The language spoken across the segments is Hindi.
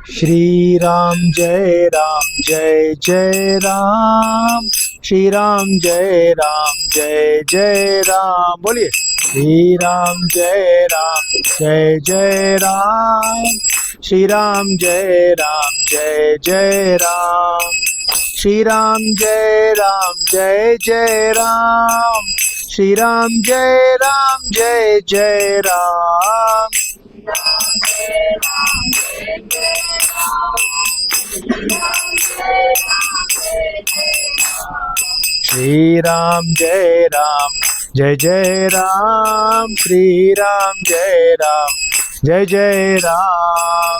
श्री राम जय जय राम। श्री राम जय जय राम। बोलिए श्री राम जय जय राम। श्री राम जय जय राम। श्री राम जय जय राम। श्री राम जय जय राम। श्री राम जय जय राम। श्री राम जय जय राम।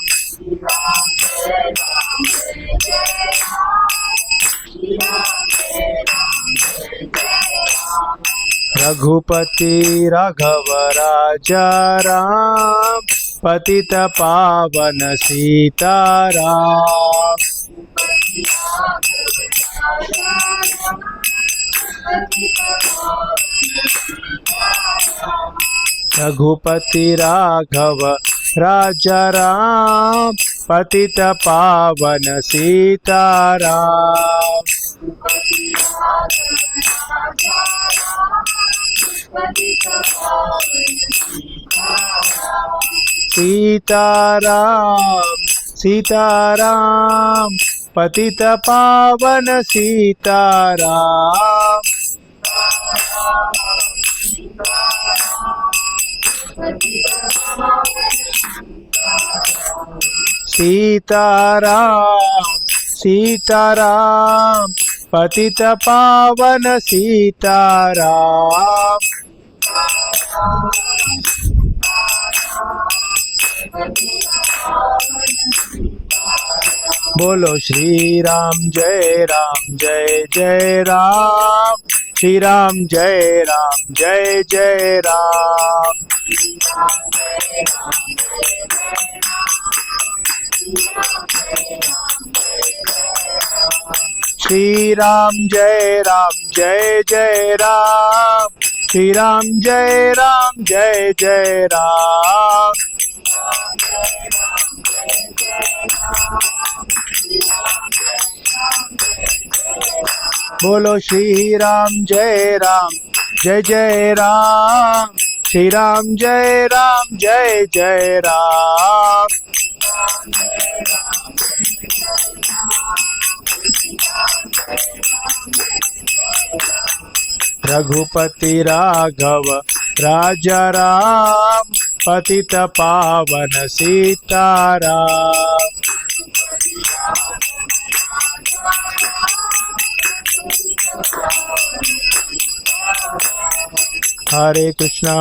रघुपति राघव राजा राम। पतित पावन सीताराम। रघुपति राघव राजा राम। पतित पावन सीताराम। सीताराम सीताराम पतित पावन सीताराम। सीताराम सीताराम पतित पावन सीताराम। बोलो श्री राम जय जय राम। श्री राम जय जय राम। श्री राम जय जय राम। श्री राम जय जय राम। बोलो श्री राम जय जय राम। श्री राम जय जय राम। रघुपति राघव राजा राम। पतित पावन सीताराम। हरे कृष्णा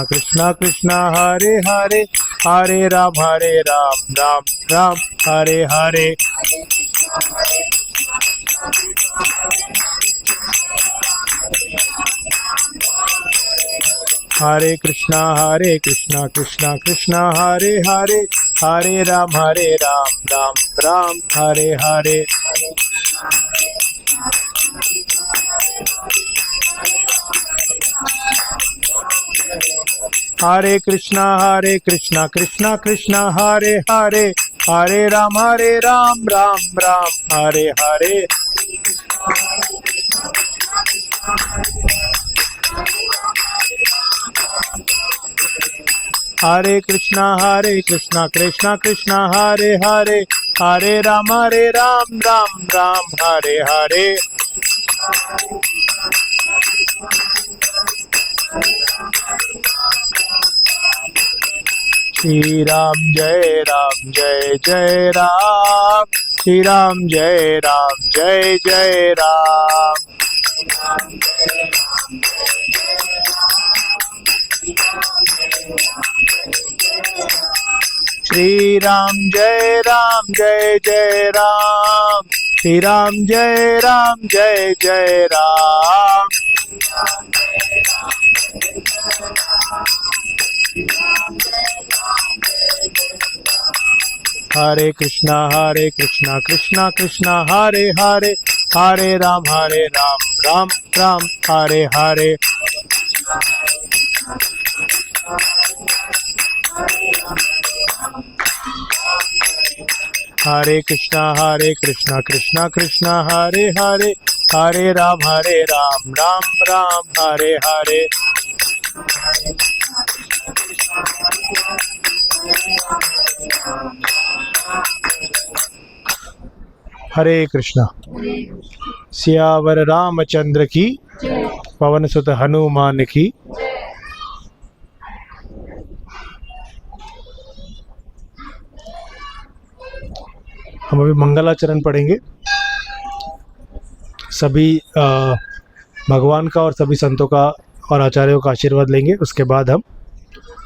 कृष्णा कृष्णा हरे हरे। हरे राम राम राम हरे हरे। हरे कृष्णा कृष्णा कृष्णा हरे हरे। हरे राम राम राम हरे हरे। हरे कृष्णा कृष्णा कृष्णा हरे हरे। हरे राम राम राम हरे हरे। हरे कृष्णा कृष्णा कृष्णा हरे हरे। हरे राम राम राम हरे हरे। श्री राम जय जय राम। श्री राम जय जय राम। श्री राम जय जय राम। श्री राम जय जय राम। हरे कृष्णा कृष्णा कृष्णा हरे हरे। हरे राम राम राम हरे हरे। हरे कृष्णा कृष्णा कृष्णा हरे हरे, हरे राम राम राम हरे हरे। हरे कृष्णा। सियावर रामचंद्र की, पवन सुत हनुमान की। हम अभी मंगलाचरण पढ़ेंगे। सभी भगवान का और सभी संतों का और आचार्यों का आशीर्वाद लेंगे, उसके बाद हम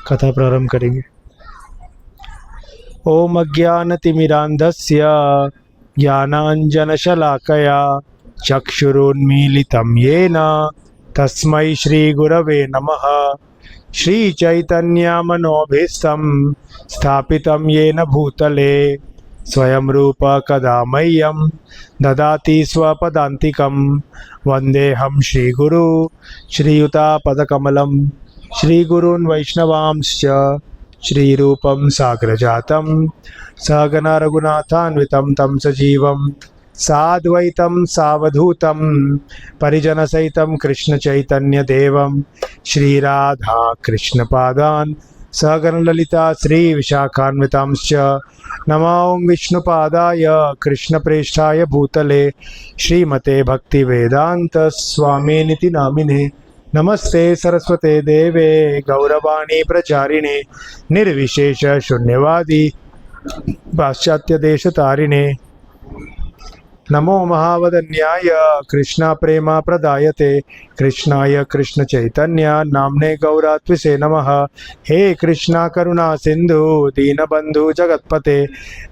कथा प्रारंभ करेंगे। ओम अज्ञानतिमिरान्धस्य ज्ञानाञ्जनशलाकया चक्षुरुन्मीलितं येन तस्मै श्रीगुरवे नमः। श्रीचैतन्यमनोभीष्टं स्थापितं येन भूतले स्वयं रूप कदा मह्यं ददाति स्वपदान्तिकं। वन्देऽहं श्रीगुरु श्रीयुतापदकमलं, श्रीगुरून् वैष्णवांश्च श्रीरूपं साग्रजातं सहगण रघुनाथान्वितं तं सजीवं साद्वैतं सावधूतं परिजनसहितं कृष्णचैतन्यदेवं श्रीराधा कृष्णपादान् सहगण ललिता श्रीविशाखान्वितांश्च नमो विष्णुपादाय कृष्णप्रेष्ठाय भूतले श्रीमते भक्तिवेदांत स्वामिनिति नामिने। नमस्ते सरस्वते देवे गौरवाणी प्रचारिणे निर्विशेष शून्यवादी पाश्चात्य देश तारिणे। नमो महावदन्याय कृष्णा प्रेमा प्रदायते कृष्णाय कृष्ण चैतन्य नामने गौरात्विसे नमः। हे कृष्णा करुणा सिंधु दीनबंधु जगत्पते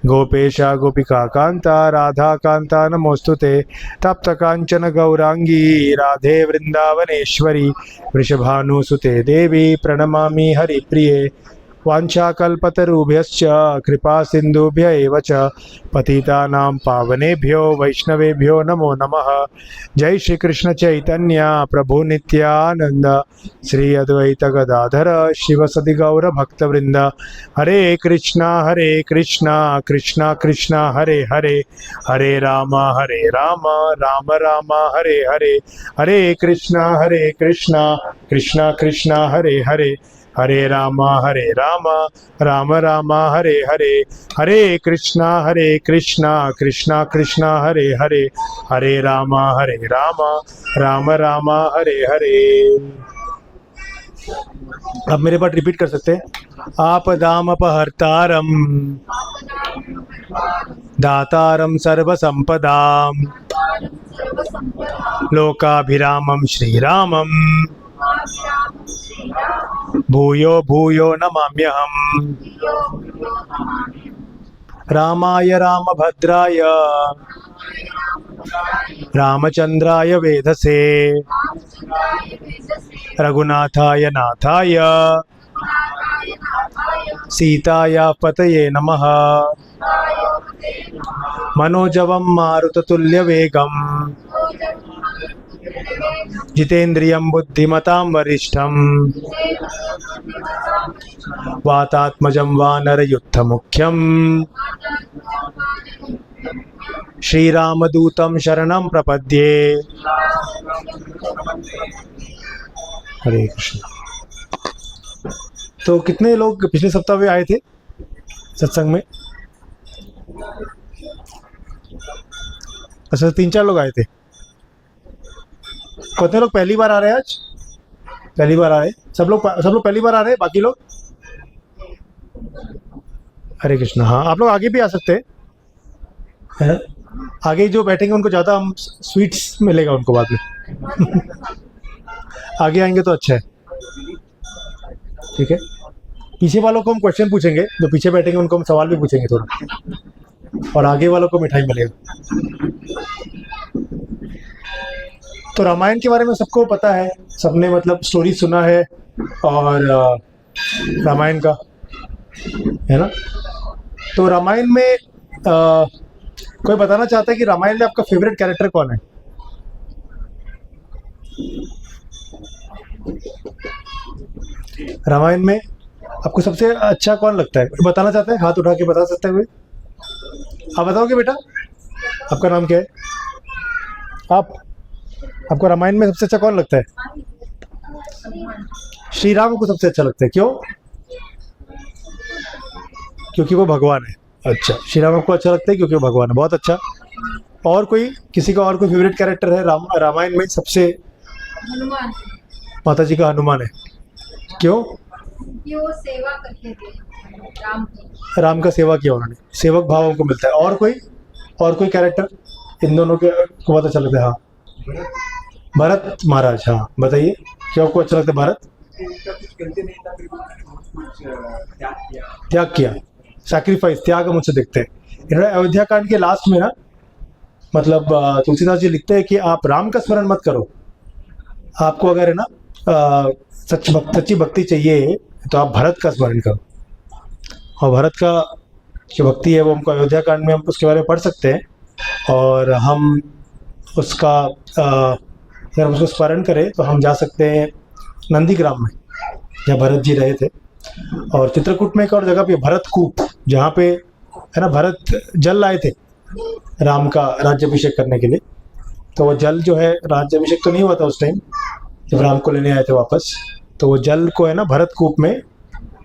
गोपेशा गोपिका कांता राधा कांता नमोस्तुते। तप्त कांचन गौरांगी राधे वृंदावनेश्वरी वृषभानुसुते देवी प्रणमामि हरिप्रिये। वाञ्छाकल्पतरुभ्यश्च कृपा सिन्धुभ्य एव च पतितानां पावनेभ्यो वैष्णवेभ्यो नमो नमः। जय श्री कृष्ण चैतन्य प्रभु नित्यानंद श्री अद्वैत गदाधर शिवसदि गौर भक्तवृंद। हरे कृष्णा कृष्णा कृष्णा हरे हरे, हरे राम राम राम हरे हरे। हरे कृष्णा कृष्णा कृष्णा हरे हरे, हरे राम राम राम हरे हरे। हरे कृष्णा कृष्णा कृष्णा हरे हरे, हरे राम राम राम हरे हरे। अब मेरे पास रिपीट कर सकते हैं। आपदामपहर्तारं दातारं सर्वसंपदां लोकाभिरामं श्रीरामं भूयो भूयो नमाम्यहम्। रामाय रामभद्राय रामचंद्राय वेधसे रघुनाथाय नाथाय सीताया पतये नमः। मनोजवं मारुततुल्यवेगं जितेन्द्रियं बुद्धिमतां वरिष्ठं वातात्मजं वानरयुद्धमुख्यं श्रीरामदूतं शरणं प्रपद्ये। हरे कृष्ण। तो कितने लोग पिछले सप्ताह में आए थे सत्संग में? अच्छा, 3-4 लोग आए थे। कितने लोग पहली बार आ रहे हैं आज? पहली बार आ रहे? सब लोग पहली बार आ रहे हैं? बाकी लोग? हरे कृष्ण। हाँ, आप लोग आगे भी आ सकते हैं। आगे जो बैठेंगे उनको ज़्यादा हम स्वीट्स मिलेगा उनको बाद में। आगे आएंगे तो अच्छा है, ठीक है। पीछे वालों को हम क्वेश्चन पूछेंगे, जो पीछे बैठेंगे उनको हम सवाल भी पूछेंगे थोड़ा, और आगे वालों को मिठाई मिलेगा। तो रामायण के बारे में सबको पता है, सबने मतलब स्टोरी सुना है और रामायण का, है ना। तो रामायण में कोई बताना चाहता है कि रामायण में आपका फेवरेट कैरेक्टर कौन है? रामायण में आपको सबसे अच्छा कौन लगता है? कोई बताना चाहता है? हाथ उठा के बता सकता है कोई? आप बताओगे बेटा, आपका नाम क्या है? आप आपको रामायण में सबसे अच्छा कौन लगता है? श्री राम को सबसे अच्छा लगता है, क्यों? क्योंकि वो भगवान है। अच्छा, श्री राम को अच्छा लगता है क्योंकि वो भगवान है, बहुत अच्छा। और कोई, किसी का और कोई फेवरेट कैरेक्टर है रामायण में सबसे? हनुमान। माता जी का हनुमान है, क्यों? कि वो सेवा करते थे राम की। राम का सेवा किया उन्होंने, सेवक भाव उनको मिलता है। और कोई कैरेक्टर इन दोनों के को बहुत अच्छा लगता है? हाँ, भरत महाराज। हाँ बताइए, क्या आपको अच्छा लगता है भरत? त्याग किया, सैक्रिफाइस, त्याग हम उनसे देखते हैं। इन्होंने अयोध्या कांड के लास्ट में ना, मतलब तुलसीदास जी लिखते हैं कि आप राम का स्मरण मत करो, आपको अगर है ना सच्ची भक्ति चाहिए तो आप भरत का स्मरण करो। और भरत का जो भक्ति है वो हमको अयोध्या कांड में हम उसके बारे में पढ़ सकते हैं। और हम उसका अगर हम उसको स्मरण करें तो हम जा सकते हैं नंदीग्राम में, जहाँ भरत जी रहे थे। और चित्रकूट में एक और जगह पे भरतकूप, जहाँ पे है ना भरत जल लाए थे राम का राज्याभिषेक करने के लिए। तो वो जल जो है, राज्याभिषेक तो नहीं हुआ था उस टाइम जब राम को लेने आए थे वापस, तो वो जल को है ना भरतकूप में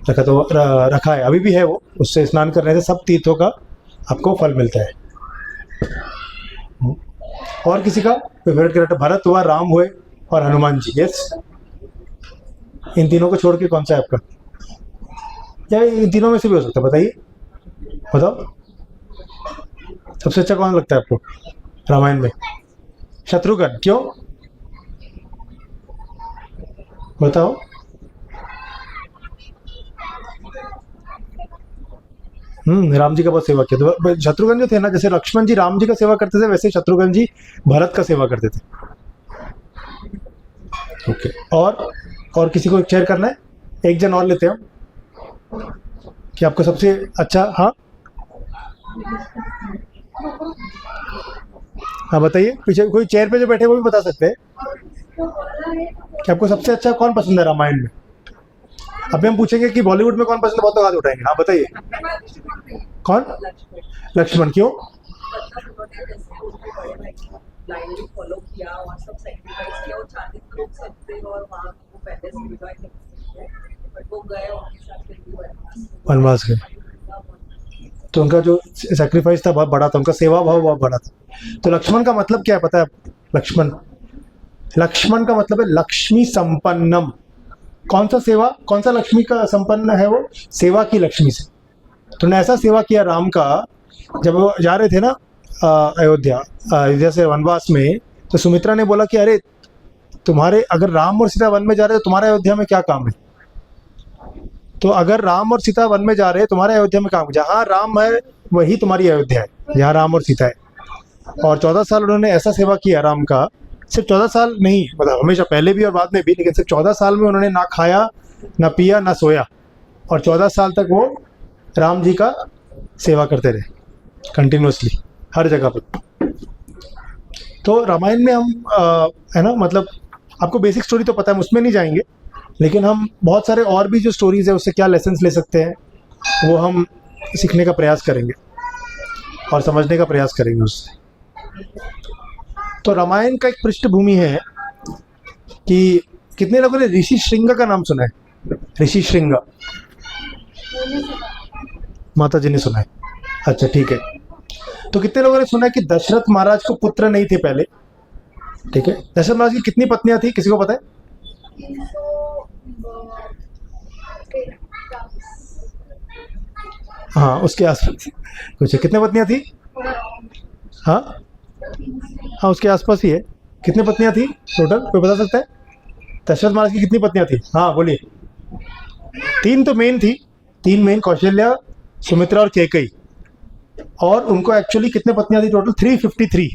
रखा, तो रखा है, अभी भी है वो। उससे स्नान करने से सब तीर्थों का आपको फल मिलता है। और किसी का फेवरेट कैरेक्टर? भरत हुआ, राम हुए और हनुमान जी। यस, इन तीनों को छोड़ के कौन सा है आपका? या इन तीनों में से भी हो सकता है, बताइए, बताओ सबसे अच्छा कौन लगता है आपको रामायण में? शत्रुघ्न, क्यों बताओ? राम जी का बहुत सेवा किया। तो शत्रुघ्न जो थे ना, जैसे लक्ष्मण जी राम जी का सेवा करते थे, वैसे शत्रुघ्न जी भरत का सेवा करते थे। ओके, और किसी को शेयर करना है? एक जन और लेते हैं कि आपको सबसे अच्छा। हाँ हाँ बताइए, पीछे कोई चेयर पे जो बैठे वो भी बता सकते हैं कि आपको सबसे अच्छा कौन पसंद है रामायण में। अभी हम पूछेंगे कि बॉलीवुड में कौन पसंद है, बहुत लोग हाथ उठाएंगे। हाँ बताइए, कौन? लक्ष्मण, क्यों? ब्लाइंडली फॉलो किया और सब सैक्रिफाइस किया और चाहते थे लोग सब थे और वहाँ वो पहले से एंजॉय करते थे, बट वो गए उनके साथ फिर भी वनवास गए, तो उनका जो सैक्रिफाइस था बहुत बड़ा था, उनका सेवा भाव बहुत बड़ा था। तो लक्ष्मण का मतलब क्या है पता है? लक्ष्मण का मतलब है लक्ष्मी संपन्नम। कौन सा सेवा, कौन सा लक्ष्मी का संपन्न है? वो सेवा की लक्ष्मी से। तो उन्होंने ऐसा सेवा किया राम का, जब वो जा रहे थे ना अयोध्या से वनवास में, तो सुमित्रा ने बोला कि अरे तुम्हारे, अगर राम और सीता वन में जा रहे हो तो तुम्हारे अयोध्या में क्या काम है? तो अगर राम और सीता वन में जा रहे हैं, तुम्हारे अयोध्या में काम, जहाँ राम है वही तुम्हारी अयोध्या है, जहाँ राम और सीता है। और 14 साल उन्होंने ऐसा सेवा किया राम का, सिर्फ 14 साल नहीं, मतलब हमेशा पहले भी और बाद में भी, लेकिन सिर्फ 14 साल में उन्होंने ना खाया ना पिया ना सोया, और 14 साल तक वो राम जी का सेवा करते रहे कंटिन्यूसली हर जगह पर। तो रामायण में हम है ना, मतलब आपको बेसिक स्टोरी तो पता है, हम उसमें नहीं जाएंगे, लेकिन हम बहुत सारे और भी जो स्टोरीज़ है उससे क्या लेसन्स ले सकते हैं वो हम सीखने का प्रयास करेंगे और समझने का प्रयास करेंगे उससे। तो रामायण का एक पृष्ठभूमि है कि कितने लोगों ने ऋषि श्रृंग का नाम सुना है? ऋषि श्रृंग माता जी ने सुना है? अच्छा ठीक है। तो कितने लोगों ने सुना है कि दशरथ महाराज को पुत्र नहीं थे पहले? ठीक है, दशरथ महाराज की कितनी पत्नियां थी, किसी को पता है? हाँ उसके आसपास कुछ है, कितने पत्नियां थी? हाँ हाँ उसके आसपास ही है। कितनी पत्नियां थी टोटल, कोई बता सकता है? दशरथ महाराज की कितनी पत्नियां थी? हाँ बोलिए। 3 तो मेन थी, 3 मेन, कौशल्या, सुमित्रा और कैकेयी। और उनको एक्चुअली कितने पत्नियां थी टोटल? 353।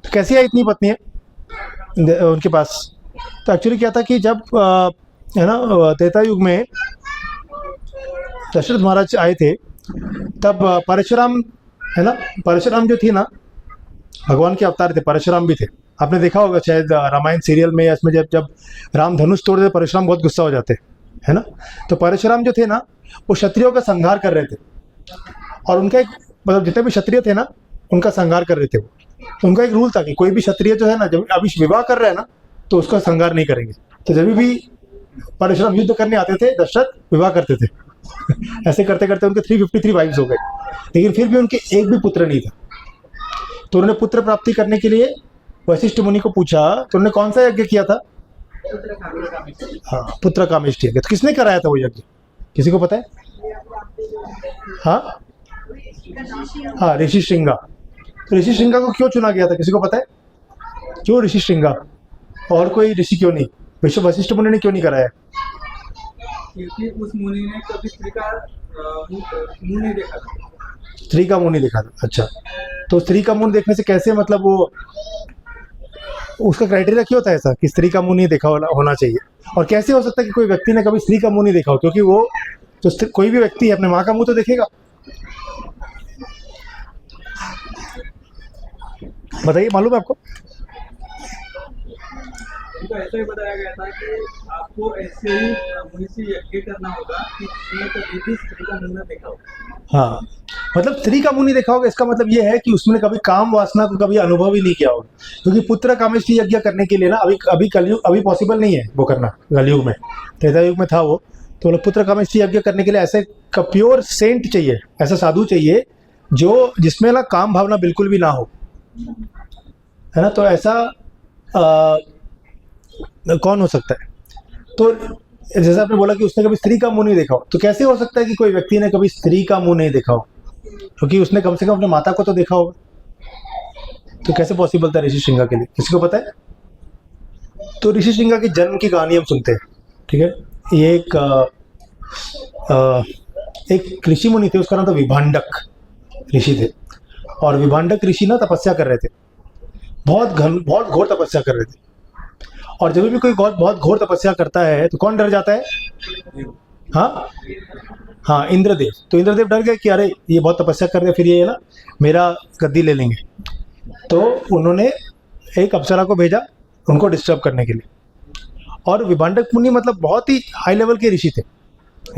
तो कैसी आई इतनी पत्नियां उनके पास? तो एक्चुअली क्या था कि जब है ना त्रेता युग में दशरथ महाराज आए थे, तब परशुराम है ना, परशुराम जो थी ना, भगवान के अवतार थे, परशुराम भी थे। आपने देखा होगा शायद रामायण सीरियल में या इसमें, जब राम धनुष तोड़ते परशुराम बहुत गुस्सा हो जाते है ना। तो परशुराम जो थे ना, वो क्षत्रियों का संहार कर रहे थे, और उनका एक मतलब जितने भी क्षत्रिय थे ना उनका संहार कर रहे थे वो। तो उनका एक रूल था कि कोई भी क्षत्रिय जो है ना जब अभी विवाह कर रहे हैं ना तो उसका संहार नहीं करेंगे। तो जब भी परशुराम युद्ध करने आते थे दशरथ विवाह करते थे ऐसे करते करते उनके 353 वाइफ्स हो गए, लेकिन फिर भी उनके एक भी पुत्र नहीं था। तो उन्होंने पुत्र प्राप्ति करने के लिए वशिष्ठ मुनि को पूछा, तो उन्होंने कौन सा यज्ञ किया था? हाँ, पुत्र कामेष्टि यज्ञ। तो किसने कराया था वो यज्ञ, किसी को पता है? हाँ हाँ, ऋषि श्रृंगा। तो ऋषि श्रृंगा को क्यों चुना गया था, किसी को पता है? क्यों ऋषि श्रृंगा, और कोई ऋषि क्यों नहीं? विश्व वशिष्ठ मुनि ने क्यों नहीं कराया? क्योंकि उस मुनि ने कभी स्त्री का मुंह नहीं देखा था। स्त्री का मुंह नहीं देखा था। अच्छा, तो स्त्री का मुंह देखने से कैसे, मतलब वो उसका क्राइटेरिया क्यों होता है ऐसा कि स्त्री का मुंह नहीं देखा होना चाहिए? और कैसे हो सकता है कि कोई व्यक्ति ने कभी स्त्री का मुंह नहीं देखा हो? क्योंकि वो तो कोई भी व्यक्ति अपने माँ का मुंह तो देखेगा। बताइए, मालूम है आपको? तो ऐसा ही बताया गया था कि आपको ऐसे ही मुनि से यज्ञ करना होगा कि उसने कभी भी स्त्री का मुंह न देखा हो। हाँ, मतलब स्त्री का मुंह नहीं देखा होगा, इसका मतलब ये है कि उसने कभी काम वासना को कभी अनुभव ही नहीं किया होगा। क्योंकि पुत्र कामेष्टि यज्ञ करने के लिए ना अभी कलयुग अभी पॉसिबल नहीं है वो करना। कलयुग में, त्रेता युग में था वो। तो पुत्र कामेष्टि यज्ञ करने के लिए ऐसे प्योर सेंट चाहिए, ऐसा साधु चाहिए जो जिसमें ना काम भावना बिल्कुल भी ना हो, है ना। तो ऐसा कौन हो सकता है? तो जैसा आपने बोला कि उसने कभी स्त्री का मुंह नहीं देखा हो, तो कैसे हो सकता है कि कोई व्यक्ति ने कभी स्त्री का मुंह नहीं देखा हो? क्योंकि उसने कम से कम अपने माता को तो देखा होगा। तो कैसे पॉसिबल था ऋषि श्रृंगा के लिए, किसी को पता है? तो ऋषि श्रृंगा के जन्म की कहानी हम सुनते हैं, ठीक है। ये एक ऋषि मुनि थे, उसका नाम था विभांडक ऋषि थे। और विभांडक ऋषि ना तपस्या कर रहे थे, बहुत घोर तपस्या कर रहे थे। और जब भी कोई बहुत घोर तपस्या करता है तो कौन डर जाता है? हाँ, इंद्रदेव। तो इंद्रदेव डर गए कि अरे ये बहुत तपस्या कर रहे हैं, फिर ये ना मेरा गद्दी ले लेंगे। तो उन्होंने एक अप्सरा को भेजा उनको डिस्टर्ब करने के लिए। और विभांडक मुनि मतलब बहुत ही हाई लेवल के ऋषि थे,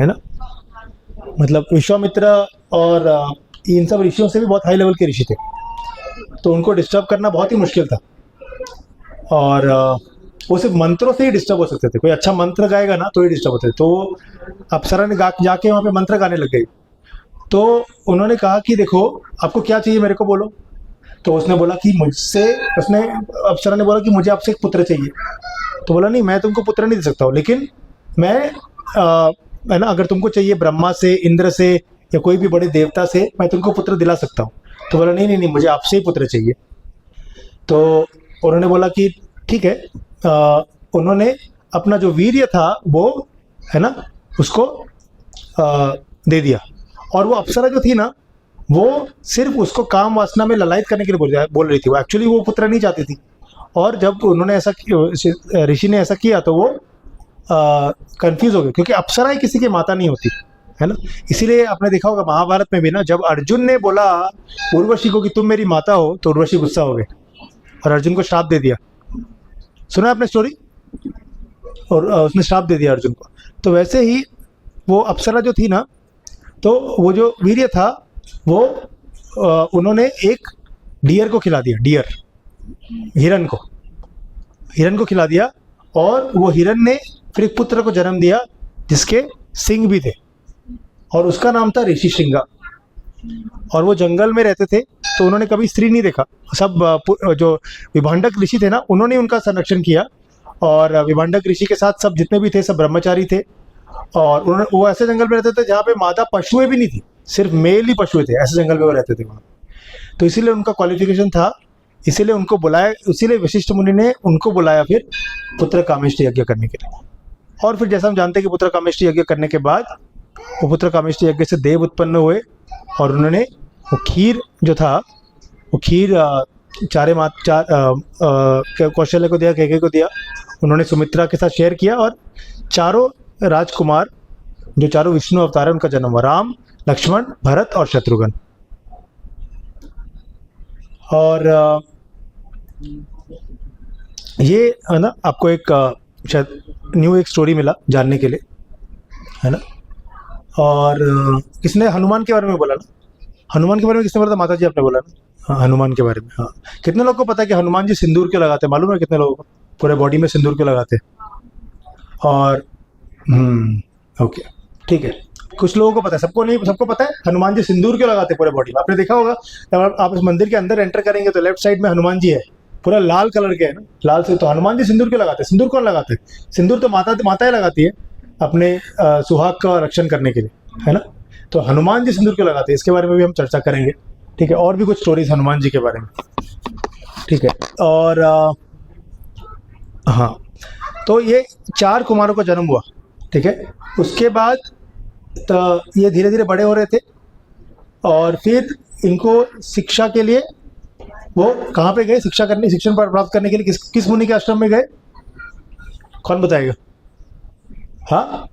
है ना। मतलब विश्वामित्र और इन सब ऋषियों से भी बहुत हाई लेवल के ऋषि थे। तो उनको डिस्टर्ब करना बहुत ही मुश्किल था। और वो सिर्फ मंत्रों से ही डिस्टर्ब हो सकते थे। कोई अच्छा मंत्र गाएगा ना तो ही डिस्टर्ब होते थे। तो अप्सरा ने जाके वहाँ पे मंत्र गाने लग गई। तो उन्होंने कहा कि देखो आपको क्या चाहिए, मेरे को बोलो। तो उसने बोला कि अप्सरा ने बोला कि मुझे आपसे एक पुत्र चाहिए। तो बोला नहीं, मैं तुमको पुत्र नहीं दे सकता हूँ, लेकिन मैं है ना, अगर तुमको चाहिए ब्रह्मा से, इंद्र से या कोई भी बड़े देवता से मैं तुमको पुत्र दिला सकता हूँ। तो बोला नहीं, मुझे आपसे ही पुत्र चाहिए। तो उन्होंने बोला कि ठीक है। उन्होंने अपना जो वीर्य था वो, है ना, उसको दे दिया। और वो अप्सरा जो थी ना वो सिर्फ उसको काम वासना में ललायत करने के लिए बोल रही थी। वो एक्चुअली वो पुत्र नहीं चाहती थी। और जब उन्होंने ऋषि ने ऐसा किया तो वो कंफ्यूज हो गए, क्योंकि अप्सरा ही किसी की माता नहीं होती, है ना। इसीलिए आपने देखा होगा महाभारत में भी ना, जब अर्जुन ने बोला उर्वशी को कि तुम मेरी माता हो, तो उर्वशी गुस्सा हो गए और अर्जुन को श्राप दे दिया। सुना आपने स्टोरी? और उसने श्राप दे दिया अर्जुन को। तो वैसे ही वो अप्सरा जो थी ना, तो वो जो वीर्य था वो उन्होंने एक डियर को खिला दिया। डियर, हिरन को खिला दिया। और वो हिरन ने फिर एक पुत्र को जन्म दिया जिसके सिंग भी थे, और उसका नाम था ऋषि श्रृंगा। और वो जंगल में रहते थे, तो उन्होंने कभी स्त्री नहीं देखा। सब जो विभांडक ऋषि थे ना, उन्होंने उनका संरक्षण किया। और विभांडक ऋषि के साथ सब जितने भी थे सब ब्रह्मचारी थे। और वो ऐसे जंगल में रहते थे जहाँ पे मादा पशुएं भी नहीं थी, सिर्फ मेल ही पशुएं थे। ऐसे जंगल में वो रहते थे वहाँ। तो इसीलिए उनका क्वालिफिकेशन था, इसीलिए उनको बुलाया, इसीलिए वशिष्ठ मुनि ने उनको बुलाया फिर पुत्र कामेष्टि यज्ञ करने के लिए। और फिर जैसा हम जानते हैं कि पुत्र कामेष्टि यज्ञ करने के बाद वो पुत्र कामेष्टि यज्ञ से देव उत्पन्न हुए। और उन्होंने वो खीर जो था, वो खीर कौशल्य को दिया, कैकेयी को दिया। उन्होंने सुमित्रा के साथ शेयर किया। और चारों राजकुमार जो चारों विष्णु अवतार है, उनका जन्म हुआ, राम, लक्ष्मण, भरत और शत्रुघ्न। और ये है ना, आपको एक शायद न्यू एक स्टोरी मिला जानने के लिए, है ना। और किसने हनुमान के बारे में बोला ना? हनुमान के बारे में किसने बोला था? माता जी आपने बोला ना। हाँ, हनुमान के बारे में। हाँ, कितने लोग को पता है कि हनुमान जी सिंदूर क्यों लगाते हैं? मालूम है कितने लोगों को? पूरे बॉडी में सिंदूर क्यों लगाते हैं? और ओके, ठीक है, कुछ लोगों को पता है, सबको नहीं, सबको पता है हनुमान जी सिंदूर क्यों लगाते हैं पूरे बॉडी में। आपने देखा होगा जब आप इस मंदिर के अंदर एंटर करेंगे तो लेफ्ट साइड में हनुमान जी है, पूरा लाल कलर के है ना, लाल से। तो हनुमान जी सिंदूर क्यों लगाते हैं? सिंदूर कौन लगाते हैं? सिंदूर तो माताएं लगाती है अपने सुहाग का रक्षण करने के लिए, है ना। तो हनुमान जी सिंदूर क्यों लगाते हैं, इसके बारे में भी हम चर्चा करेंगे, ठीक है। और भी कुछ स्टोरीज हनुमान जी के बारे में, ठीक है। और हाँ, तो ये 4 कुमारों का जन्म हुआ, ठीक है। उसके बाद तो ये धीरे धीरे बड़े हो रहे थे और फिर इनको शिक्षा के लिए वो कहाँ पे गए? शिक्षण प्राप्त करने के लिए किस मुनि के आश्रम में गए? कौन बताएगा? हाँ,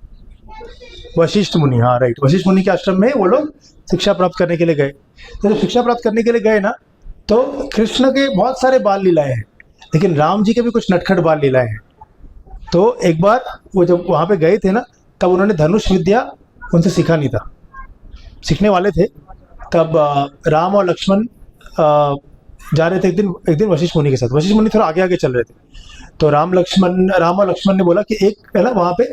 वशिष्ठ मुनि। हाँ राइट, वशिष्ठ मुनि के आश्रम में वो लोग शिक्षा प्राप्त करने के लिए गए। तो जब शिक्षा प्राप्त करने के लिए गए ना, तो कृष्ण के बहुत सारे बाल लीलाएं हैं, लेकिन राम जी के भी कुछ नटखट बाल लीलाएं हैं। तो एक बार वो जब वहाँ पे गए थे ना, तब उन्होंने धनुष विद्या उनसे सीखा नहीं था, सीखने वाले थे। तब राम और लक्ष्मण जा रहे थे एक दिन वशिष्ठ मुनि के साथ। वशिष्ठ मुनि थोड़ा आगे आगे चल रहे थे। तो राम और लक्ष्मण ने बोला कि एक है ना, वहाँ पे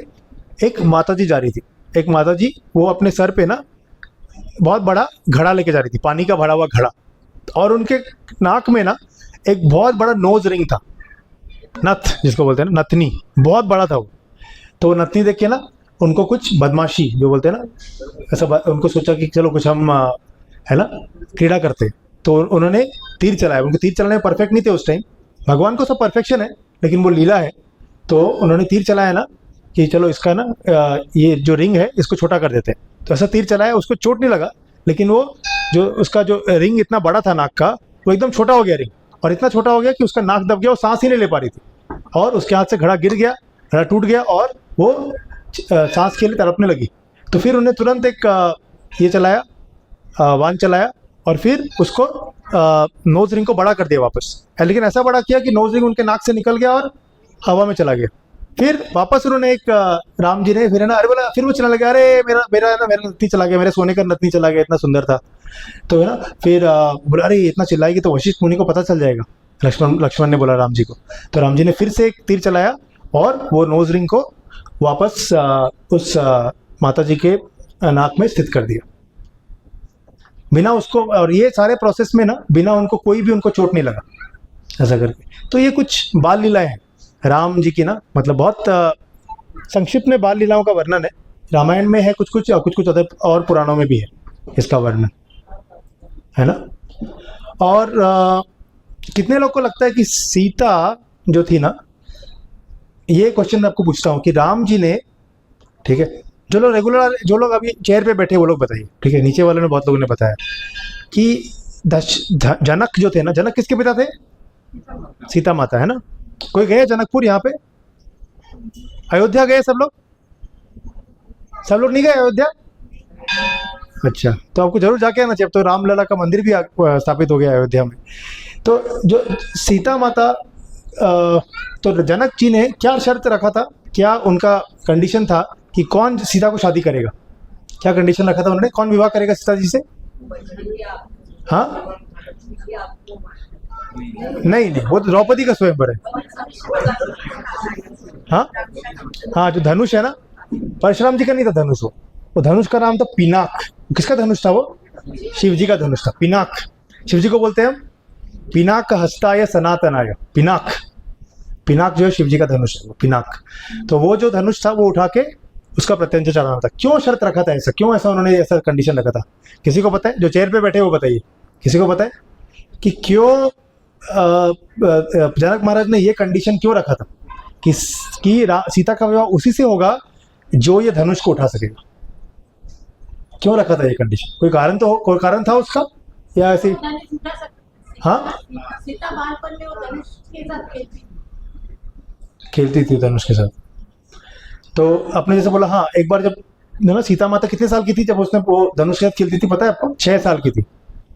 एक माता जी जा रही थी। एक माता जी वो अपने सर पे ना बहुत बड़ा घड़ा लेके जा रही थी, पानी का भरा हुआ घड़ा, और उनके नाक में ना एक बहुत बड़ा नोज रिंग था, नथ जिसको बोलते हैं ना, नथनी, बहुत बड़ा था वो। तो वो नथनी देख के ना उनको कुछ बदमाशी जो बोलते हैं ना, ऐसा उनको सोचा कि चलो कुछ हम है ना क्रीड़ा करते। तो उन्होंने तीर चलाया। उनको तीर चलाने में परफेक्ट नहीं थे उस टाइम, भगवान को सब परफेक्शन है, लेकिन वो लीला है। तो उन्होंने तीर चलाया ना कि चलो इसका ना ये जो रिंग है इसको छोटा कर देते हैं। तो ऐसा तीर चलाया, उसको चोट नहीं लगा, लेकिन वो जो उसका जो रिंग इतना बड़ा था नाक का, वो एकदम छोटा हो गया रिंग, और इतना छोटा हो गया कि उसका नाक दब गया, वो सांस ही नहीं ले पा रही थी, और उसके हाथ से घड़ा गिर गया, घड़ा टूट गया और वो सांस के लिए तड़पने लगी। तो फिर उन्हें तुरंत एक ये चलाया, वान चलाया, और फिर उसको नोज रिंग को बड़ा कर दिया वापस, लेकिन ऐसा बड़ा किया कि नोज रिंग उनके नाक से निकल गया और हवा में चला गया। फिर वापस उन्होंने एक राम जी ने फिर है ना, अरे बोला, फिर वो चला लगा, अरे मेरा नथनी चला गया, मेरे सोने का नथनी चला गया, इतना सुंदर था। तो है ना, फिर बोला अरे इतना चिल्लाएगी तो वशिष्ठ मुनि को पता चल जाएगा। लक्ष्मण ने बोला राम जी को। तो राम जी ने फिर से एक तीर चलाया और वो नोज रिंग को वापस उस माता जी के नाक में स्थित कर दिया, बिना उसको। और ये सारे प्रोसेस में ना बिना उनको कोई भी उनको चोट नहीं लगा, ऐसा करके। तो ये कुछ बाल लीलाएं हैं राम जी की ना, मतलब बहुत संक्षिप्त में बाल लीलाओं का वर्णन है। रामायण में है कुछ कुछ और पुराणों में भी है इसका वर्णन, है ना। और कितने लोग को लगता है कि सीता जो थी ना, ये क्वेश्चन मैं आपको पूछता हूँ कि राम जी ने, ठीक है, जो लोग अभी चेयर पे बैठे वो लोग बताइए, ठीक है, नीचे वालों ने बहुत लोगों ने बताया कि जनक जो थे ना, जनक किसके पिता थे? सीता माता, है ना। कोई गए जनकपुर? यहाँ पे अयोध्या गए सब लोग? सब लोग नहीं गए अयोध्या? अच्छा, तो आपको जरूर जाके आना चाहिए। अब तो रामलला का मंदिर भी स्थापित हो गया अयोध्या में। तो जो सीता माता, तो जनक जी ने क्या शर्त रखा था, क्या उनका कंडीशन था कि कौन सीता को शादी करेगा? क्या कंडीशन रखा था उन्होंने? कौन विवाह करेगा सीता जी से? हाँ नहीं, वो तो द्रौपदी का स्वयंवर है। हाँ, जो धनुष है ना, परशुराम जी का नहीं था धनुष, वो धनुष का नाम था पिनाक। किसका धनुष था वो? शिव जी का धनुष था, पिनाक। शिव जी को बोलते हैं हम पिनाक हस्ताय सनातनाय। पिनाक जो है शिव जी का धनुष है, वो पिनाक। तो वो जो धनुष था वो उठा के उसका प्रत्यंचा चढ़ाना था। क्यों शर्त रखा था ऐसा? क्यों ऐसा उन्होंने ऐसा कंडीशन रखा था? किसी को पता है? जो चेयर पे बैठे वो बताइए, किसी को पता है कि क्यों जनक महाराज ने ये कंडीशन क्यों रखा था कि सीता का विवाह उसी से होगा जो ये धनुष को उठा सकेगा? क्यों रखा था ये कंडीशन? कोई कारण तो हो, कोई कारण था उसका, या ऐसे? हाँ, सीता बालपन में वो धनुष के साथ खेलती थी धनुष के साथ। तो आपने जैसे बोला, हाँ, एक बार जब ना सीता माता कितने साल की थी जब उसने वो धनुष के साथ खेलती थी? पता है आपको? 6 साल की थी,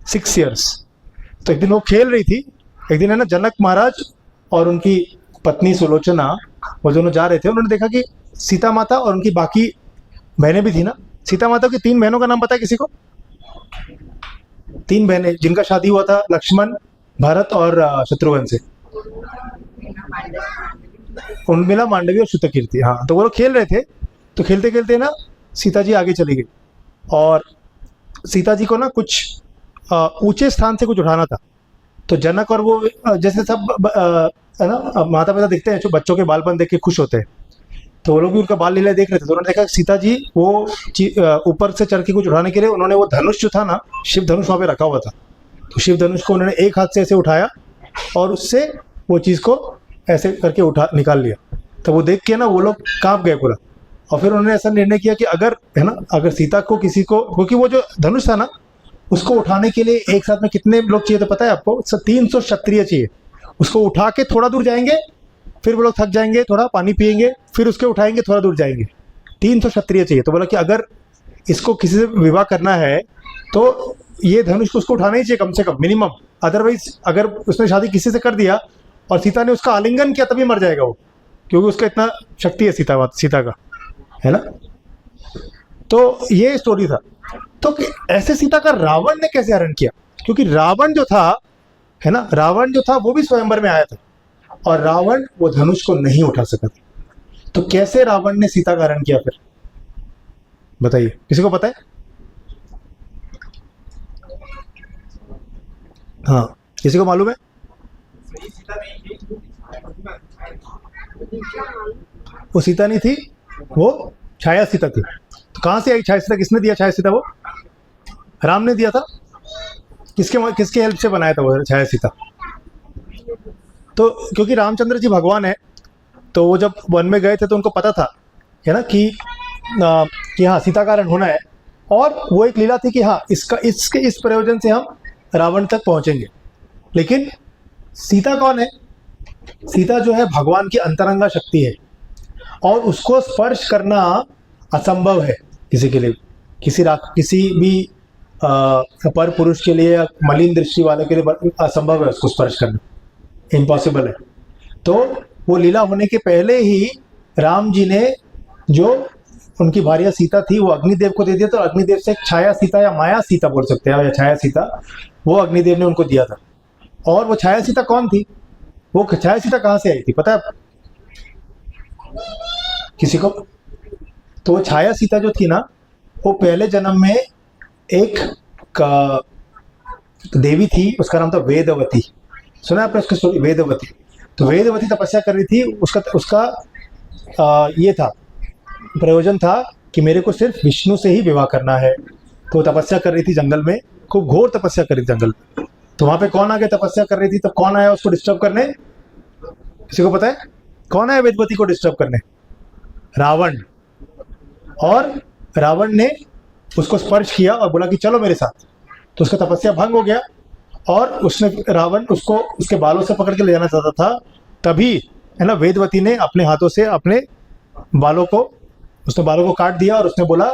6 years। तो एक दिन वो खेल रही थी, एक दिन है ना, जनक महाराज और उनकी पत्नी सुलोचना वो दोनों जा रहे थे। उन्होंने देखा कि सीता माता और उनकी बाकी बहनें भी थी ना। सीता माता की 3 बहनों का नाम पता है किसी को? 3 बहनें जिनका शादी हुआ था लक्ष्मण, भरत और शत्रुघ्न से, उर्मिला, मांडवी और श्रुतकीर्ति। हाँ, तो वो लोग खेल रहे थे, तो खेलते खेलते ना सीता जी आगे चली गई और सीता जी को ना कुछ ऊंचे स्थान से कुछ उठाना था। तो जनक और वो जैसे सब है ना माता पिता दिखते हैं जो बच्चों के बालपन देख के खुश होते हैं, तो वो लोग भी उनका बाल लीला देख रहे थे। तो उन्होंने देखा सीता जी वो ऊपर से चढ़ के कुछ उठाने के लिए उन्होंने वो धनुष जो था ना, शिव धनुष वहाँ पे रखा हुआ था, तो शिव धनुष को उन्होंने एक हाथ से ऐसे उठाया और उससे वो चीज़ को ऐसे करके उठा निकाल लिया। तो वो देख के ना वो लोग कांप गए पूरा, और फिर उन्होंने ऐसा निर्णय किया कि अगर है ना अगर सीता को किसी को, क्योंकि वो जो धनुष था ना उसको उठाने के लिए एक साथ में कितने लोग चाहिए तो पता है आपको? 300 क्षत्रिय चाहिए। उसको उठा के थोड़ा दूर जाएंगे, फिर वो लोग थक जाएंगे, थोड़ा पानी पिएंगे, फिर उसके उठाएंगे, थोड़ा दूर जाएंगे, 300 क्षत्रिय चाहिए। तो बोला कि अगर इसको किसी से विवाह करना है तो ये धनुष को उसको उठाना ही चाहिए कम से कम, मिनिमम। अदरवाइज अगर उसने शादी किसी से कर दिया और सीता ने उसका आलिंगन किया तभी मर जाएगा वो, क्योंकि उसका इतना शक्ति है सीता का, है ना। तो ये स्टोरी था। तो ऐसे सीता का रावण ने कैसे हरण किया? क्योंकि रावण जो था, है ना, रावण जो था वो भी स्वयंवर में आया था और रावण वो धनुष को नहीं उठा सका था। तो कैसे रावण ने सीता का हरण किया फिर? बताइए, किसी को पता है? हाँ, किसी को मालूम है? वो सीता नहीं थी, वो छाया सीता थी। तो कहाँ से आई छाया सीता? किसने दिया छाया सीता? वो राम ने दिया था। किसके हेल्प से बनाया था वो छाया सीता? तो क्योंकि रामचंद्र जी भगवान है, तो वो जब वन में गए थे तो उनको पता था, है ना, कि हाँ सीता का हरण होना है, और वो एक लीला थी कि हाँ इस प्रयोजन से हम रावण तक पहुंचेंगे। लेकिन सीता कौन है? सीता जो है भगवान की अंतरंगा शक्ति है, और उसको स्पर्श करना असंभव है किसी के लिए, किसी भी पर पुरुष के लिए, मलिन दृष्टि वाले के लिए असंभव है उसको स्पर्श करना, इम्पॉसिबल है। तो वो लीला होने के पहले ही राम जी ने जो उनकी भार्या सीता थी वो अग्निदेव को दे दिया। तो अग्निदेव से छाया सीता या माया सीता बोल सकते हैं, या छाया सीता, वो अग्निदेव ने उनको दिया था। और वो छाया सीता कौन थी? वो छाया सीता कहाँ से आई थी पता है किसी को? तो वो छाया सीता जो थी ना, वो पहले जन्म में एक देवी थी, उसका नाम था वेदवती। सुना आपने उसकी स्टोरी? वेदवती। तो वेदवती तपस्या कर रही थी, उसका ये था, प्रयोजन था कि मेरे को सिर्फ विष्णु से ही विवाह करना है। तो वो तपस्या कर रही थी जंगल में, खूब घोर तपस्या कर रही थी जंगल में। तो वहाँ पे कौन आके तपस्या कर रही थी? तो कौन आया उसको डिस्टर्ब करने? किसी को पता है कौन आया वेदवती को डिस्टर्ब करने? रावण। और रावण ने उसको स्पर्श किया और बोला कि चलो मेरे साथ। तो उसका तपस्या भंग हो गया, और रावण उसको उसके बालों से पकड़ के ले जाना चाहता था। तभी है ना वेदवती ने अपने हाथों से अपने बालों को काट दिया, और उसने बोला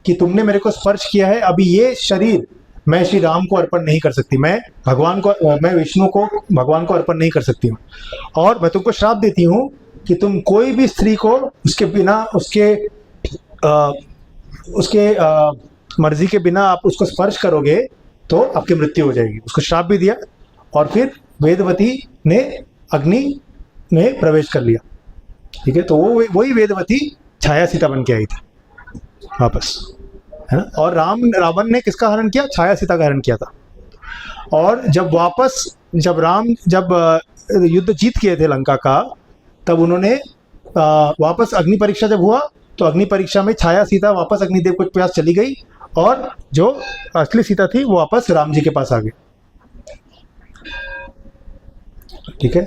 कि तुमने मेरे को स्पर्श किया है, अभी ये शरीर मैं श्री राम को अर्पण नहीं कर सकती, मैं विष्णु को, भगवान को अर्पण नहीं कर सकती हूँ। और मैं तुमको श्राप देती हूँ कि तुम कोई भी स्त्री को उसके बिना, उसके मर्जी के बिना आप उसको स्पर्श करोगे तो आपकी मृत्यु हो जाएगी। उसको श्राप भी दिया, और फिर वेदवती ने अग्नि में प्रवेश कर लिया। ठीक है, तो वही वेदवती छाया सीता बन के आई थी वापस, है ना। और रावण ने किसका हरण किया? छाया सीता का हरण किया था। और जब राम युद्ध जीत किए थे लंका का, तब उन्होंने वापस अग्नि परीक्षा जब हुआ, तो अग्नि परीक्षा में छाया सीता वापस अग्निदेव के पास चली गई, और जो असली सीता थी वो वापस राम जी के पास आ गई। ठीक है,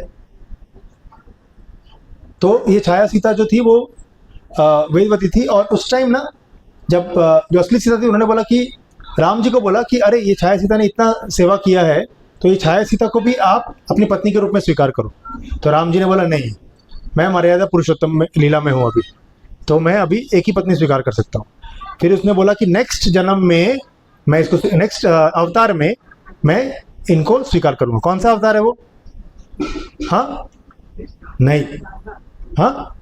तो ये छाया सीता जो थी वो वेदवती थी। और उस टाइम ना जब जो असली सीता थी उन्होंने बोला कि राम जी को बोला कि अरे ये छाया सीता ने इतना सेवा किया है, तो ये छाया सीता को भी आप अपनी पत्नी के रूप में स्वीकार करो। तो राम जी ने बोला नहीं, मैं मर्यादा पुरुषोत्तम में लीला में हूँ अभी, तो मैं अभी एक ही पत्नी स्वीकार कर सकता हूँ। फिर उसने बोला कि नेक्स्ट जन्म में मैं इसको, नेक्स्ट अवतार में मैं इनको स्वीकार करूँगा। कौन सा अवतार है वो? हाँ नहीं, हाँ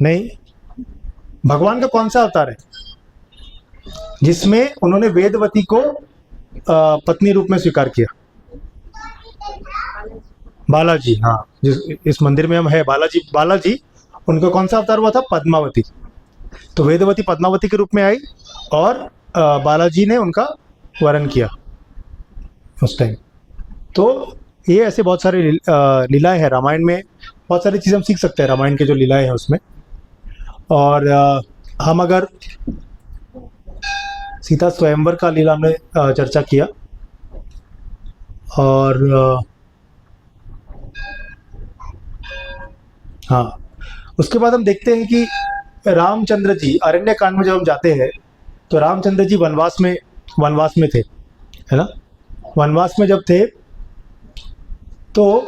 नहीं, भगवान का कौन सा अवतार है? जिसमें उन्होंने वेदवती को पत्नी रूप में स्वीकार किया। बालाजी, हाँ, जिस इस मंदिर में हम है बालाजी उनका कौन सा अवतार हुआ था? पद्मावती। तो वेदवती पद्मावती के रूप में आई और बालाजी ने उनका वरण किया उस टाइम। तो ये ऐसे बहुत सारे लीलाएं हैं रामायण में, बहुत सारी चीज़ें हम सीख सकते हैं रामायण के जो लीलाएं हैं उसमें। और हम अगर सीता स्वयंवर का लीला हमने चर्चा किया, और हाँ, उसके बाद हम देखते हैं कि रामचंद्र जी अरण्य कांड में जब हम जाते हैं तो रामचंद्र जी वनवास में थे, है ना। वनवास में जब थे तो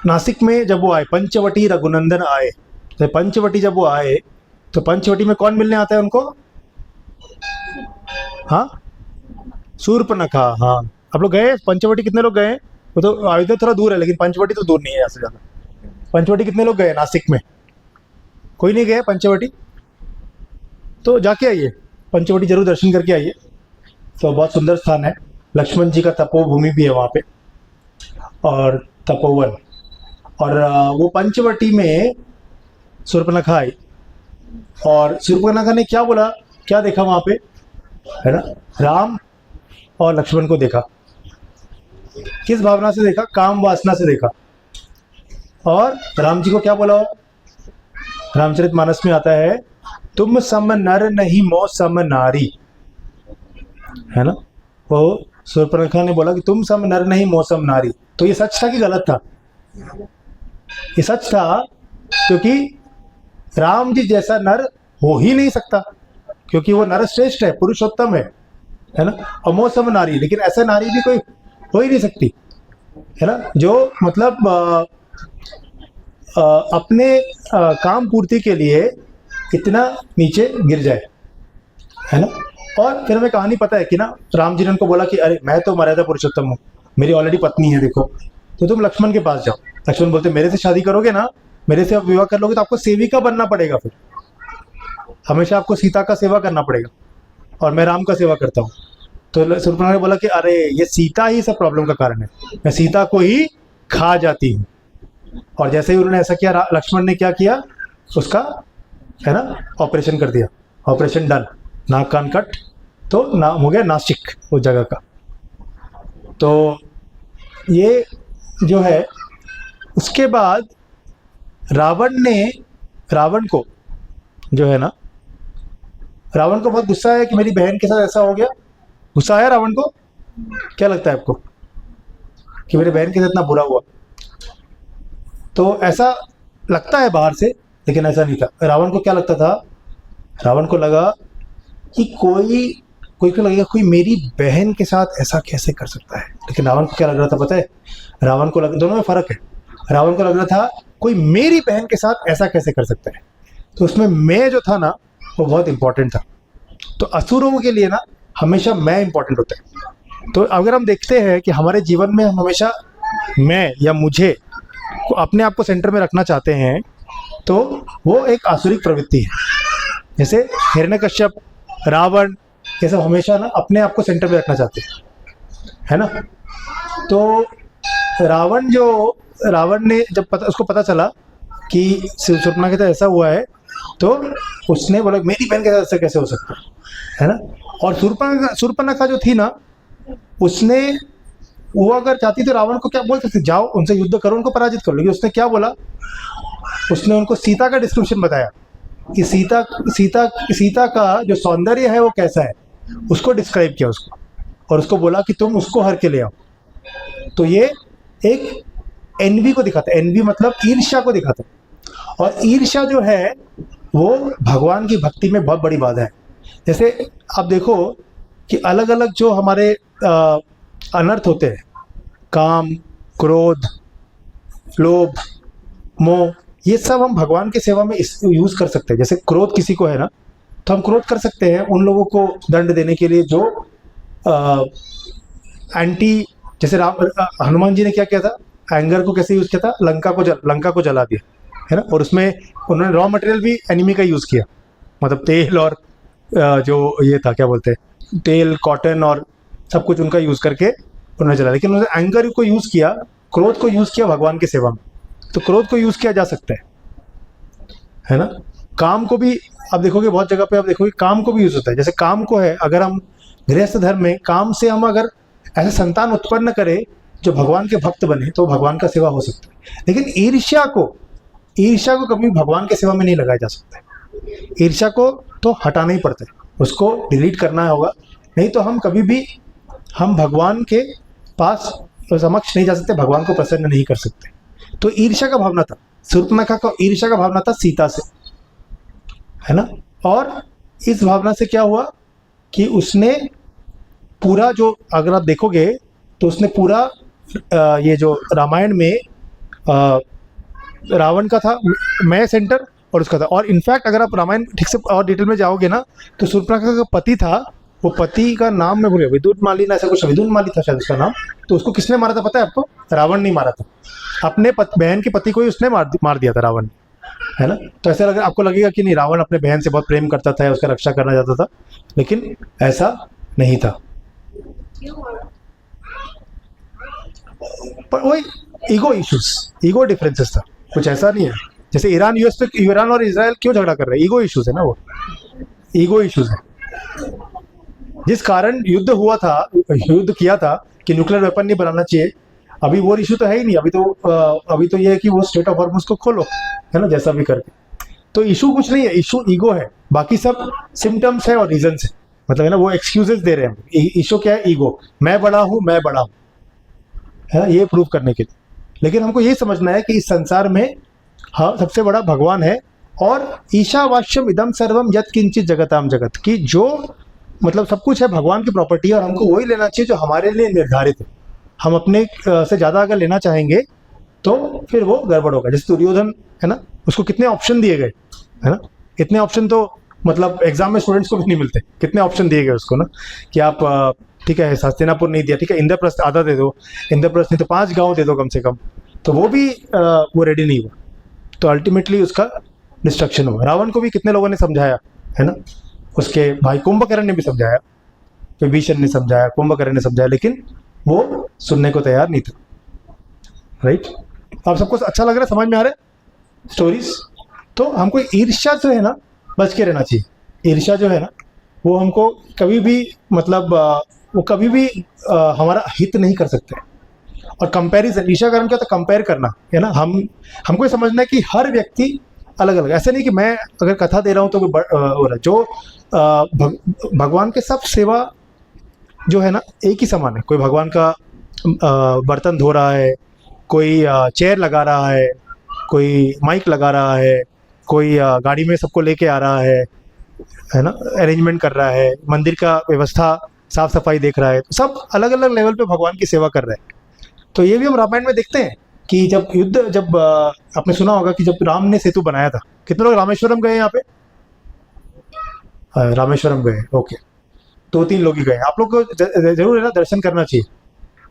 नासिक में जब वो आए, पंचवटी रघुनंदन आए, तो पंचवटी जब वो आए तो पंचवटी में कौन मिलने आता है उनको? हाँ, शूर्पणखा। हाँ, आप लोग गए पंचवटी? कितने लोग गए? वो तो अयोध्या थोड़ा दूर है, लेकिन पंचवटी तो दूर नहीं है यहाँ से ज़्यादा। पंचवटी कितने लोग गए नासिक में? कोई नहीं गए पंचवटी? तो जाके आइए, पंचवटी जरूर दर्शन करके आइए। तो बहुत सुंदर स्थान है, लक्ष्मण जी का तपोभूमि भी है वहाँ पे, और तपोवन। और वो पंचवटी में शूर्पणखा आई, और शूर्पणखा ने क्या बोला, क्या देखा वहाँ पे, है ना? राम और लक्ष्मण को देखा। किस भावना से देखा? काम वासना से देखा। और राम जी को क्या बोला? रामचरितमानस में आता है, तुम सम नर नहीं मो सम नारी, है ना। वो शूर्पणखा ने बोला कि तुम सम नर नहीं मो सम नारी। तो ये सच था कि गलत था? ये सच था, क्योंकि राम जी जैसा नर हो ही नहीं सकता, क्योंकि वो नर श्रेष्ठ है, पुरुषोत्तम है ना। और मो सम नारी, लेकिन ऐसा नारी भी कोई हो ही नहीं सकती, है ना, जो मतलब अपने काम पूर्ति के लिए इतना नीचे गिर जाए, है ना। और फिर हमें कहानी पता है कि ना, राम जी ने उनको बोला कि अरे मैं तो मर्यादा पुरुषोत्तम हूँ, मेरी ऑलरेडी पत्नी है, देखो, तो तुम लक्ष्मण के पास जाओ। लक्ष्मण बोलते मेरे से शादी करोगे ना, मेरे से आप विवाह कर लोगे तो आपको सेविका बनना पड़ेगा, फिर हमेशा आपको सीता का सेवा करना पड़ेगा, और मैं राम का सेवा करता हूँ। तो शूर्पणखा ने बोला कि अरे ये सीता ही सब प्रॉब्लम का कारण है, मैं सीता को ही खा जाती हूँ। और जैसे ही उन्होंने ऐसा किया, लक्ष्मण ने क्या किया, उसका, है ना, ऑपरेशन कर दिया। ऑपरेशन डन, नाक कान कट, तो नाम हो गया नासिक उस जगह का। तो ये जो है, उसके बाद रावण को जो है ना, रावण को बहुत गुस्सा है कि मेरी बहन के साथ ऐसा हो गया। गुस्सा आया रावण को? क्या लगता है आपको कि मेरे बहन के साथ इतना बुरा हुआ? तो ऐसा लगता है बाहर से, लेकिन ऐसा नहीं था। रावण को क्या लगता था? रावण को लगा कि कोई को लगेगा कोई मेरी बहन के साथ ऐसा कैसे कर सकता है। लेकिन रावण को क्या लग रहा था पता है? रावण को दोनों में फर्क है। रावण को लग रहा था कोई मेरी बहन के साथ ऐसा कैसे कर सकता है। तो उसमें मैं जो था ना, वो बहुत इंपॉर्टेंट था। तो असुरों के लिए ना हमेशा मैं इंपॉर्टेंट होता है। तो अगर हम देखते हैं कि हमारे जीवन में हम हमेशा मैं या मुझे को अपने आप को सेंटर में रखना चाहते हैं, तो वो एक आसुरिक प्रवृत्ति है। जैसे हिरण्यकश्यप, रावण, ये सब हमेशा ना अपने आप को सेंटर में रखना चाहते हैं, है ना। तो रावण ने जब उसको पता चला कि शूर्पणखा के साथ ऐसा हुआ है, तो उसने बोला मेरी बहन के साथ ऐसा कैसे हो सकता है ना। और शूर्पणखा जो थी ना, उसने, वो अगर चाहती तो रावण को क्या बोल सकती, जाओ उनसे युद्ध करो, उनको पराजित करो। लेकिन उसने क्या बोला? उसने उनको सीता का डिस्क्रिप्शन बताया कि सीता का जो सौंदर्य है वो कैसा है, उसको डिस्क्राइब किया उसको, और उसको बोला कि तुम उसको हर के ले आओ। तो ये एक एनवी को दिखाता है। एनवी मतलब ईर्ष्या को दिखाता है। और ईर्ष्या जो है वो भगवान की भक्ति में बहुत बड़ी बाधा है। जैसे आप देखो कि अलग अलग जो हमारे अनर्थ होते हैं, काम, क्रोध, लोभ, मोह, ये सब हम भगवान की सेवा में यूज़ कर सकते हैं। जैसे क्रोध किसी को है ना, तो हम क्रोध कर सकते हैं उन लोगों को दंड देने के लिए जो एंटी, जैसे हनुमान जी ने क्या किया था, एंगर को कैसे यूज़ किया था, लंका को जला दिया, है ना। और उसमें उन्होंने रॉ मटेरियल भी एनिमी का यूज़ किया, मतलब तेल और जो ये था क्या बोलते हैं, तेल, कॉटन और सब कुछ उनका यूज़ करके उन्होंने चला, लेकिन उन्होंने एंगर को यूज़ किया, क्रोध को यूज़ किया भगवान की सेवा में। तो क्रोध को यूज़ किया जा सकता है ना। काम को भी आप देखोगे, बहुत जगह पे आप देखोगे काम को भी यूज़ होता है। जैसे काम को है, अगर हम गृहस्थ धर्म में काम से हम अगर ऐसे संतान उत्पन्न करें जो भगवान के भक्त बने तो भगवान का सेवा हो सकता है। लेकिन ईर्ष्या को कभी भगवान के सेवा में नहीं लगाया जा सकता है। ईर्ष्या को तो हटाना ही पड़ता है, उसको डिलीट करना होगा, नहीं तो हम कभी भी हम भगवान के पास समक्ष नहीं जा सकते, भगवान को प्रसन्न नहीं कर सकते। तो ईर्ष्या का भावना था, शूर्पणखा का ईर्ष्या का भावना था सीता से, है ना। और इस भावना से क्या हुआ कि उसने पूरा जो, अगर आप देखोगे तो उसने पूरा ये जो रामायण में रावण का था मैं सेंटर और उसका था। और इनफैक्ट अगर आप रामायण ठीक से और डिटेल में जाओगे ना तो शूर्पणखा का पति था, वो पति का नाम मैं भूल गया, विदुरमाली ना ऐसा कुछ, विदुरमाली था शायद उसका नाम। तो उसको किसने मारा था पता है आपको? रावण नहीं मारा था, अपने बहन के पति को ही उसने मार दिया था रावण, है ना। तो ऐसा आपको लगेगा कि नहीं, रावण अपने बहन से बहुत प्रेम करता था, उसका रक्षा करना चाहता था, लेकिन ऐसा नहीं था। पर वही ईगो इश्यूज, ईगो डिफरेंसेस था, कुछ ऐसा नहीं है। जैसे ईरान और इजराइल क्यों झगड़ा कर रहे हैं? ईगो इश्यूज है ना, वो ईगो इश्यूज है। जिस कारण युद्ध हुआ था, युद्ध किया था कि न्यूक्लियर वेपन नहीं बनाना चाहिए, अभी वो इशू तो है ही नहीं। अभी तो ये है कि वो स्टेट ऑफ हॉर्मुज को खोलो, है ना, जैसा भी करके। तो इशू कुछ नहीं है, इशू ईगो है, बाकी सब सिम्टम्स है और रीजंस है, मतलब है ना, वो एक्सक्यूजेस दे रहे हैं। इशू क्या है? ईगो, मैं बड़ा हूँ, है ना, ये प्रूव करने के लिए। लेकिन हमको ये समझना है कि इस संसार में हाँ सबसे बड़ा भगवान है, और ईशावास्यम इदम सर्वम यत् किंचित जगताम जगत, की जो मतलब सब कुछ है भगवान की प्रॉपर्टी है, और हमको वही लेना चाहिए जो हमारे लिए निर्धारित है। हम अपने से ज़्यादा अगर लेना चाहेंगे तो फिर वो गड़बड़ होगा। जैसे दुर्योधन है ना, उसको कितने ऑप्शन दिए गए, है ना, इतने ऑप्शन तो मतलब एग्जाम में स्टूडेंट्स को भी नहीं मिलते, कितने ऑप्शन दिए गए उसको ना, कि आप ठीक है हस्तिनापुर नहीं दिया, ठीक है इंद्रप्रस्थ आधा दे दो, इंद्रप्रस्थ नहीं तो 5 गांव दे दो कम से कम, तो वो भी वो रेडी नहीं हुआ, तो अल्टीमेटली उसका डिस्ट्रक्शन हुआ। रावण को भी कितने लोगों ने समझाया, है ना, उसके भाई कुंभकर्ण ने भी समझाया, विभीषण ने समझाया, कुंभकर्ण ने समझाया, लेकिन वो सुनने को तैयार नहीं था। राइट, आप सबको अच्छा लग रहा है, समझ में आ रहा है स्टोरीज? तो हमको ईर्ष्या जो है ना बच के रहना चाहिए। ईर्ष्या जो है ना वो हमको कभी भी मतलब वो कभी भी हमारा हित नहीं कर सकते। और कंपैरिजन, ईर्ष्या का क्या होता है? कंपेयर करना, है ना। हमको ये समझना है कि हर व्यक्ति अलग अलग, ऐसे नहीं कि मैं अगर कथा दे रहा हूँ तो वो हो रहा है, जो भगवान के सब सेवा जो है ना एक ही समान है। कोई भगवान का बर्तन धो रहा है, कोई चेयर लगा रहा है, कोई माइक लगा रहा है, कोई गाड़ी में सबको लेके आ रहा है ना, अरेंजमेंट कर रहा है, मंदिर का व्यवस्था साफ सफाई देख रहा है, सब अलग अलग लेवल पे भगवान की सेवा कर रहे हैं। तो ये भी हम रामायण में देखते हैं कि जब आपने सुना होगा कि जब राम ने सेतु बनाया था, कितने लोग रामेश्वरम गए यहाँ पे? रामेश्वरम गए, ओके, 2-3 लोग ही गए। आप लोग को जरूर है ना दर्शन करना चाहिए,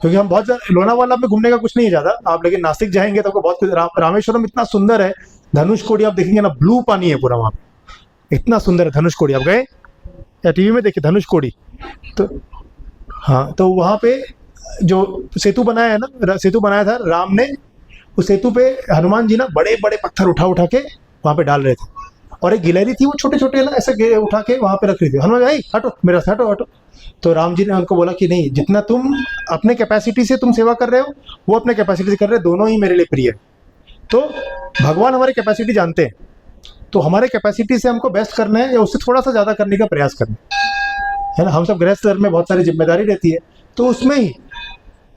क्योंकि हम बहुत लोनावाला में घूमने का कुछ नहीं है ज़्यादा आप, लेकिन नासिक जाएंगे तो आपको बहुत रामेश्वरम इतना सुंदर है। धनुषकोडी आप देखेंगे ना, ब्लू पानी है पूरा वहाँ पे, इतना सुंदर है धनुषकोडी। आप गए या टीवी में देखिए धनुषकोडी? तो हाँ, तो वहाँ पे जो सेतु बनाया है ना, सेतु बनाया था राम ने, उस सेतु पे हनुमान जी ना बड़े बड़े पत्थर उठा के वहाँ पे डाल रहे थे, और एक गिलहरी थी वो छोटे छोटे ना ऐसे उठा के वहाँ पे रख रही थी। हनुमान जी हटो मेरा से, हटो। तो राम जी ने उनको बोला कि नहीं, जितना तुम अपने कैपेसिटी से तुम सेवा कर रहे हो वो अपने कैपेसिटी से कर रहे हो, दोनों ही मेरे लिए प्रिय है। तो भगवान हमारी कैपेसिटी जानते हैं, तो हमारे कैपेसिटी से हमको बेस्ट करना है या उससे थोड़ा सा ज़्यादा करने का प्रयास करना है ना। हम सब गृहस्थ धर्म में बहुत सारी जिम्मेदारी रहती है, तो उसमें ही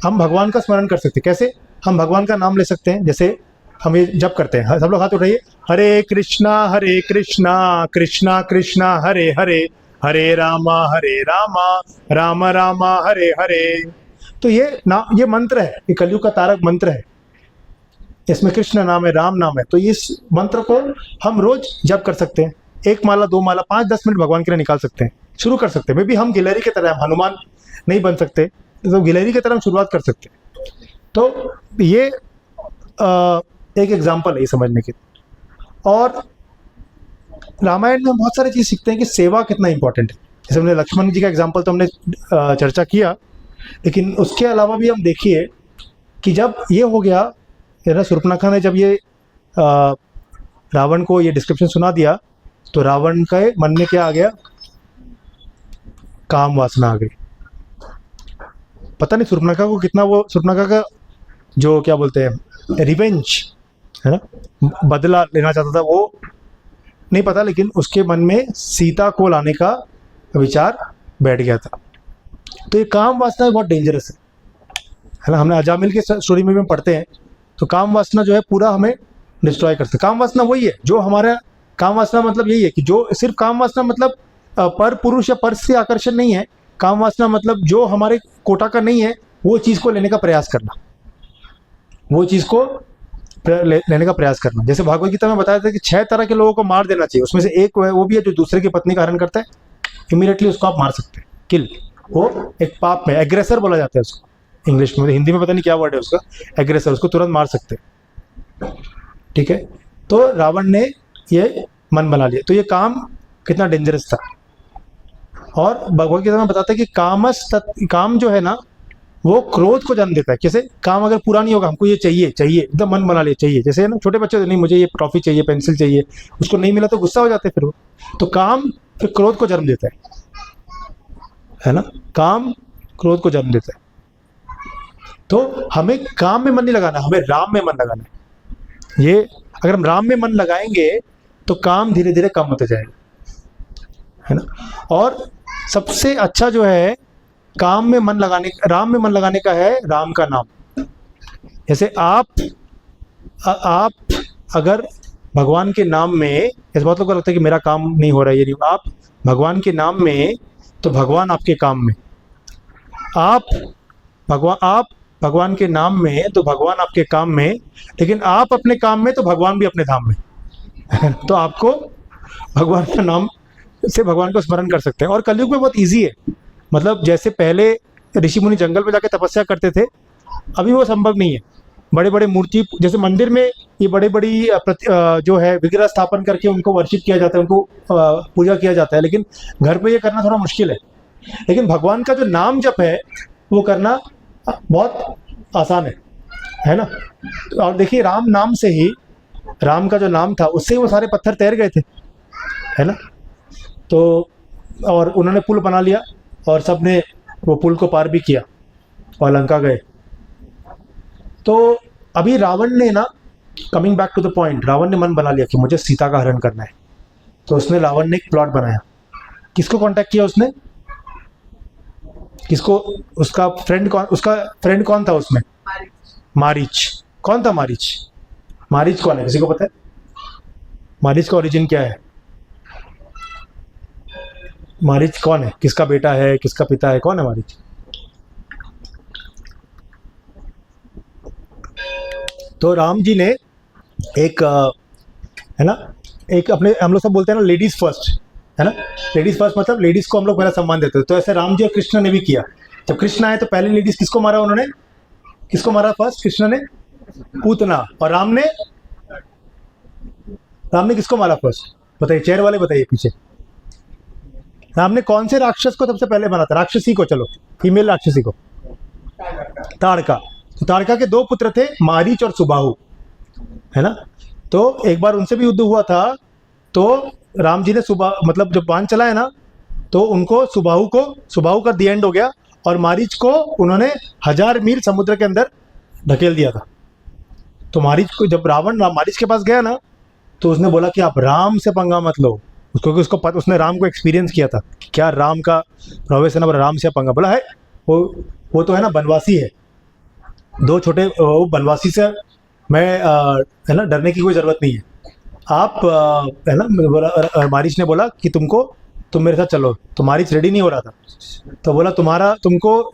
हम भगवान का स्मरण कर सकते हैं। कैसे? हम भगवान का नाम ले सकते हैं, जैसे हम ये जप करते हैं, सब लोग हाथ उठाइए, हरे कृष्णा कृष्णा कृष्णा हरे हरे, हरे रामा राम रामा हरे हरे। तो ये मंत्र है, ये कलयुग का तारक मंत्र है, इसमें कृष्ण नाम है, राम नाम है। तो इस मंत्र को हम रोज जप कर सकते हैं, 1 माला 2 माला 5-10 मिनट भगवान के लिए निकाल सकते हैं, शुरू कर सकते हैं। मे भी हम गिलहरी की तरह, हनुमान नहीं बन सकते तो गिलहरी की तरह हम शुरुआत कर सकते हैं। तो ये एक एग्जाम्पल है ये समझने के। और रामायण में हम बहुत सारी चीज़ सीखते हैं कि सेवा कितना इंपॉर्टेंट है। जैसे हमने लक्ष्मण जी का एग्जाम्पल तो हमने चर्चा किया, लेकिन उसके अलावा भी हम देखिए कि जब ये हो गया है ना, शूर्पणखा ने जब ये रावण को ये डिस्क्रिप्शन सुना दिया तो रावण के मन में क्या आ गया, काम वासना आ गई। पता नहीं शूर्पणखा को कितना, वो शूर्पणखा का जो क्या बोलते हैं रिवेंज है ना, बदला लेना चाहता था, वो नहीं पता, लेकिन उसके मन में सीता को लाने का विचार बैठ गया था। तो ये काम वासना बहुत डेंजरस है ना। हमने अजामिल के स्टोरी में भी हम पढ़ते हैं, तो काम वासना जो है पूरा हमें डिस्ट्रॉय करते हैं। काम वासना वही है जो हमारा, काम वासना मतलब यही है कि जो सिर्फ काम वासना मतलब पर पुरुष या पर से आकर्षण नहीं है। काम वासना मतलब जो हमारे कोटा का नहीं है वो चीज़ को लेने का प्रयास करना, वो चीज़ को लेने का प्रयास करना। जैसे भागवत गीता में बताया था कि 6 तरह के लोगों को मार देना चाहिए, उसमें से एक वो भी है जो दूसरे की पत्नी का हरण करता है, इमीडिएटली उसको आप मार सकते हैं, किल। वो एक पाप में एग्रेसर बोला जाता है उसको, इंग्लिश में, हिंदी में पता नहीं क्या वर्ड है उसका, एग्रेसर, उसको तुरंत मार सकते हैं। ठीक है, तो रावण ने ये मन बना लिया, तो ये काम कितना डेंजरस था। और भगवत गीता में बताता है कि काम जो है ना वो क्रोध को जन्म देता है। कैसे? काम अगर पूरा नहीं होगा, हमको ये चाहिए चाहिए, एकदम मन बना लिया चाहिए। जैसे ना छोटे बच्चे, नहीं मुझे ये ट्रॉफी चाहिए, पेंसिल चाहिए, उसको नहीं मिला तो गुस्सा हो जाते हैं फिर वो। तो काम फिर क्रोध को जन्म देता है ना, काम क्रोध को जन्म देता है। तो हमें काम में मन नहीं लगाना, हमें राम में मन लगाना है। ये अगर हम राम में मन लगाएंगे तो काम धीरे धीरे कम होते जाएगा, है ना। और सबसे अच्छा जो है काम में मन लगाने, राम में मन लगाने का है राम का नाम। जैसे आप अगर भगवान के नाम में, ऐसे बहुत लोगों को लगता है कि मेरा काम नहीं हो रहा है, ये नहीं, आप भगवान के नाम में तो भगवान आपके काम में, आप भगवान के नाम में तो भगवान आपके काम में, लेकिन आप अपने काम में तो भगवान भी अपने धाम में। तो आपको भगवान का नाम से भगवान को स्मरण कर सकते हैं। और कलयुग में बहुत इजी है, मतलब जैसे पहले ऋषि मुनि जंगल में जाके तपस्या करते थे, अभी वो संभव नहीं है। बड़े बड़े मूर्ति, जैसे मंदिर में ये बड़ी बड़ी जो है विग्रह स्थापन करके उनको वर्शिप किया जाता है, उनको पूजा किया जाता है, लेकिन घर पे ये करना थोड़ा मुश्किल है। लेकिन भगवान का जो नाम जप है वो करना बहुत आसान है ना। और देखिए राम नाम से ही, राम का जो नाम था उससे ही वो सारे पत्थर तैर गए थे, है ना। तो और उन्होंने पुल बना लिया और सब ने वो पुल को पार भी किया और लंका गए। तो अभी रावण ने ना, coming back to the point, Ravan ने मन बना लिया कि मुझे सीता का हरण करना है। तो उसने, रावण ने एक प्लॉट बनाया। किसको कांटेक्ट किया उसने? किसको? उसका फ्रेंड कौन था उसमें? मारीच। कौन था मारीच? मारीच कौन है, किसी को पता है? मारीच का ओरिजिन क्या है? मारीच कौन है? किसका बेटा है, किसका पिता है, कौन है मारीच? तो राम जी ने एक है ना, एक अपने, हम लोग सब बोलते हैं ना लेडीज फर्स्ट, है ना। लेडीज फर्स्ट मतलब लेडीज को हम लोग पहला सम्मान देते हैं। तो ऐसे राम जी और कृष्ण ने भी किया। जब कृष्ण आए तो पहले लेडीज किसको मारा उन्होंने? किसको मारा फर्स्ट? कृष्ण ने पूतना। और राम ने किसको मारा फर्स्ट? बताइए, चेयर वाले बताइए पीछे। राम ने कौन से राक्षस को सबसे पहले मारा था? राक्षसी को, चलो फीमेल राक्षसी को, ताड़का। तो ताड़का के 2 पुत्र थे, मारीच और सुबाहु, है ना। तो एक बार उनसे भी युद्ध हुआ था। तो राम जी ने मतलब जब बाण चलाया ना, तो उनको सुबाहु का दी एंड हो गया, और मारीच को उन्होंने 1000 मील समुद्र के अंदर ढकेल दिया था। तो मारीच को, जब रावण मारीच के पास गया ना, तो उसने बोला कि आप राम से पंगा मत लो, क्योंकि उसको पता, उसने राम को एक्सपीरियंस किया था कि क्या राम का प्रवेश है ना, राम से पंगा। बोला है वो तो है ना बनवासी है, 2 छोटे बनवासी से मैं है ना डरने की कोई ज़रूरत नहीं है। आप है ना, बोला, मारीच ने बोला कि तुम मेरे साथ चलो। तो मारीच रेडी नहीं हो रहा था, तो बोला तुमको